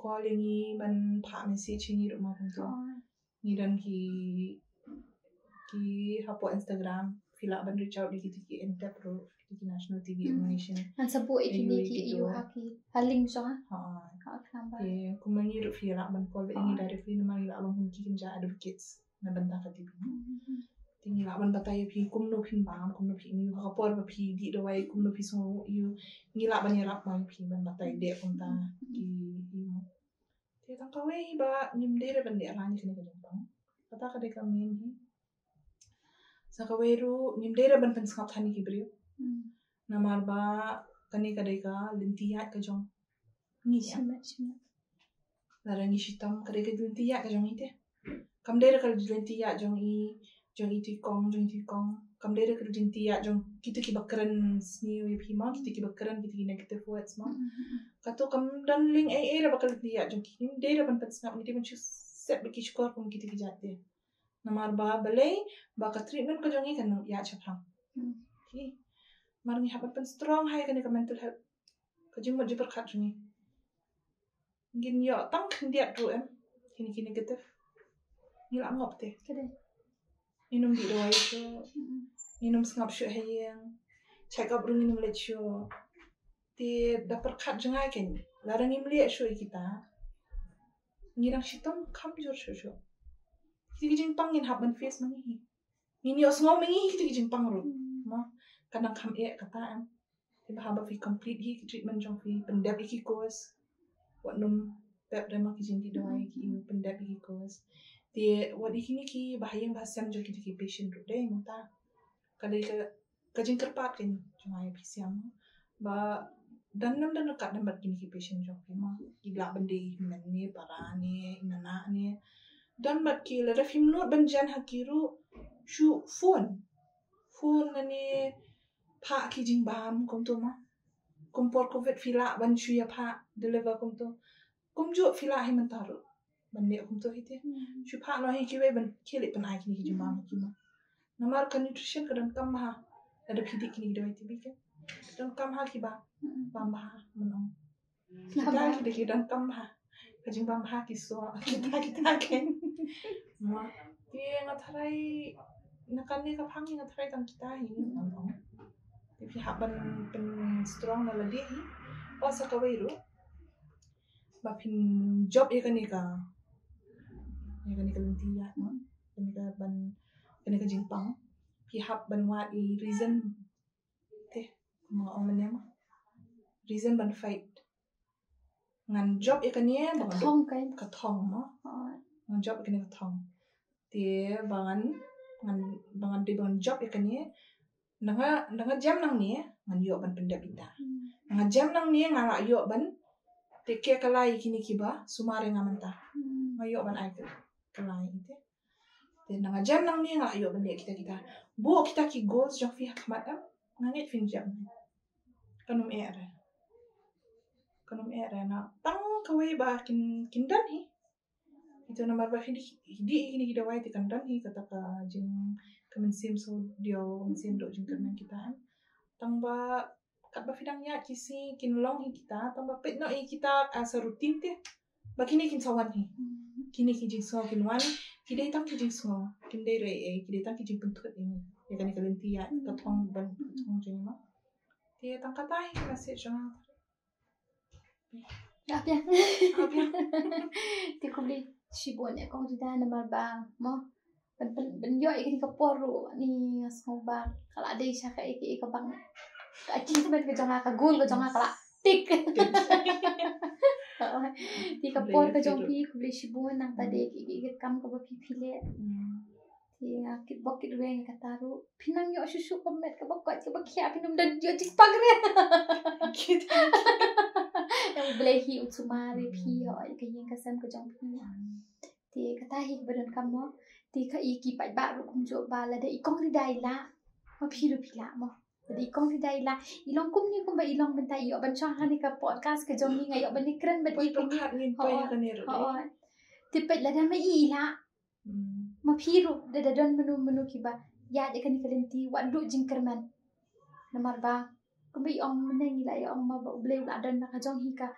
call ni ban pha message ni ru ma kan to ni dan ki hapo Instagram fila ban reach out di ki entap ro di national TV Indonesia an sabu ikini ki you haki haling so ha khamba ti kumangi ro fila ban call be ni directly na mangi along hun ki kinja advocates na banta ka TV ti ni la ban batay pi kumno phin bam kumno phi ni ha por ba phi di do wai kumno phi so you ni la ban yarap ma phi ban batay de kumta ki ti tang ka wei ba nim de ban de rani kini ka jong kata ka de ka min hi sakaweru nimdera ban pensangap thani ki brio namar ba kani kadai ka lintiya ka jong ni shima lara ni shitam kadai ka lintiya ka jong ite kamdera ka lintiya jong i tu kong kamdera ka lintiya jong kita ki bakran sni wi phima kita ki bakran kita ki negative words ma kato kam dan ling ai ra bakal lintiya jong ki nimdera ban pensangap ni ban set biki skor kum kita ki jate namar ba balai ba ka treatment ko jongi kan ya chapang ki mar ni hapat pen strong hai kan ka mental health ka jing mo jiper khat jongi gin yo tang khin dia tu em kini negative ni la ngop te kede minum di doi so minum sngap shu hayang check up rung minum le chu ti dapat khat jongai ken la rang im le shu kita ni rang shitom kham jor shu kita jing pang in happen face mangi ni os ngom mangi kita jing pang ru ma kanang kham e kata am ti ba fi complete hi treatment jong fi pendep iki course wat num pep dema ki jing di doi ki pendep iki course ti wat iki ni ki bahayang bahasam jo ki patient ru dai mata kali ka jing kerpat ken cuma ya pisiam ba dan nam kat nam kini ki patient jo fi ma igla bende men ni para ni nana ni dan mat ki la rafim not ban jan hakiru shu phone na ni Pak ki jing bam kum tu ma. Kum por covid fila ban shuya pak deliver kum tu. Kum jo fila hi mentaru. Ban ne kum tu hite. Shu pak no hi ki we ban kili pan ai ki jing bam ki ma. Namar ka nutrition ka dan kam ha. Ada pidik ki doi ti bikin. Dan kam ha ki ba. Bam ha menong. Kita ki dan kam ha. Ka jing bam ha ki so. Kita ken. Ma. Ti ngatharai nakan ni ka phangi ngatharai tang kita hi menong. Tapi haban pen strong na ladi hi. Pasa ka wairu. Bapin job ya kan ika. Ya kan ika lenti ya. Kan ika ban kan ika jingpang. Pi hab ban wat I reason. Teh mga omen ya mah. Reason ban fight. Ngan job ya kan ya bang Kathong kan. kathong mah. Ngan job ya kan kathong. Dia bangan di bangan job ya kan ya. Nanga jam nang ni ngan yo ban pendap ita. Nanga jam nang ni ngala yo ban teke kalai kini kiba sumare ngamanta. Ngayo ban ai kalai ite. Dan nanga jam nang ni ngala yo ban kita. Bo kita ki goals jong fi hakmat am ngangit fin jam. Kanum era. Na tang kawai ba kindan hi. Itu nomor ba hindi ini kita wai ti kandan hi kata ka jing kemensim so dio mensim do jing kerman kita am. Tang ba kat ba fidang ya kisi kinlong hi kita tang ba pet no hi kita asa rutin te. Ba kini kin sawan hi. Kini ki jing so kinwan kidai tang ki jing so kindai re kidai tang ki jing pentut ini. Ya kan kalenti ya katong ban katong jing ma. Dia tang kata hi message jang. Apa? Ti ko beli shibon ya kong tidak nama bang mo. Ben yo ikan kaporu ni ngasong bang. Kalau ada isya ka ika bang. Achievement ka jonga ka goal ka jonga kala tik. Ti kapor ka jong pi ko beli shibon nang tadi ika kam ka ba pipile. Ti ngakit bokit rueng kataru. Pinang yo susu komet ka bakot ka bakya pinum dan yo cik pagre. Kita. Yang belehi utsumari pi ho ka yang kasam ka jong pi. Ti katahi badan kamu ti ka iki pai ba ru kum jo ba la de ikong ri dai la ma pi ru pila mo de ikong ri dai la ilong kum ni kum ba ilong bentai yo ban cha hani ka podcast ka jong ni ngai yo ban ni kren ba Poi di kum pekhat ngin poi kan ni ro. ti pet la dan ma I la ma pi ru de don menu ki ba ya de kan kalenti wa du jing kerman namar ba kum ba ong meneng la yo ong ma ba ble la dan ka jong hi ka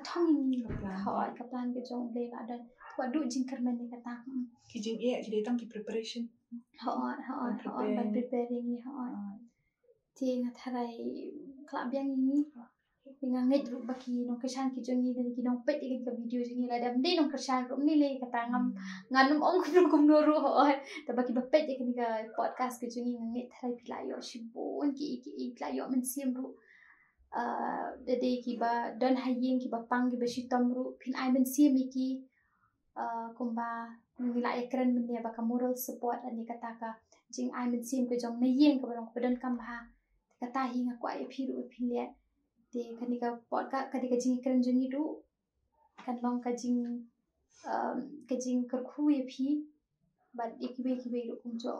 thong ni ka plan ka jong ble la dan waduh jingkar mana kata Kijing ki datang ki preparation. ban preparing ni ti ngatharai klab yang ini dengan ngej ru baki nong kesan ki jongi dan ki nong pet ki video jongi la dam de nong kesan ru ni le kata nganum ong kum noru ta baki bapet ki ka podcast ki jongi ngej tharai pilayo shibun ki pilayo men sim ru de ki ba dan haying ki ba pang ki ba shitam ru pin ai men sim ki kumba nila ekran menya baka moral support ani kata ka jing ai men sim ke jong na yeng ka barang padan kam ha kata hi nga kwa phiru philia te kanika podcast kanika jing ekran jong itu kan long ka jing kerkhu ye phi bat ikibe ru kum jo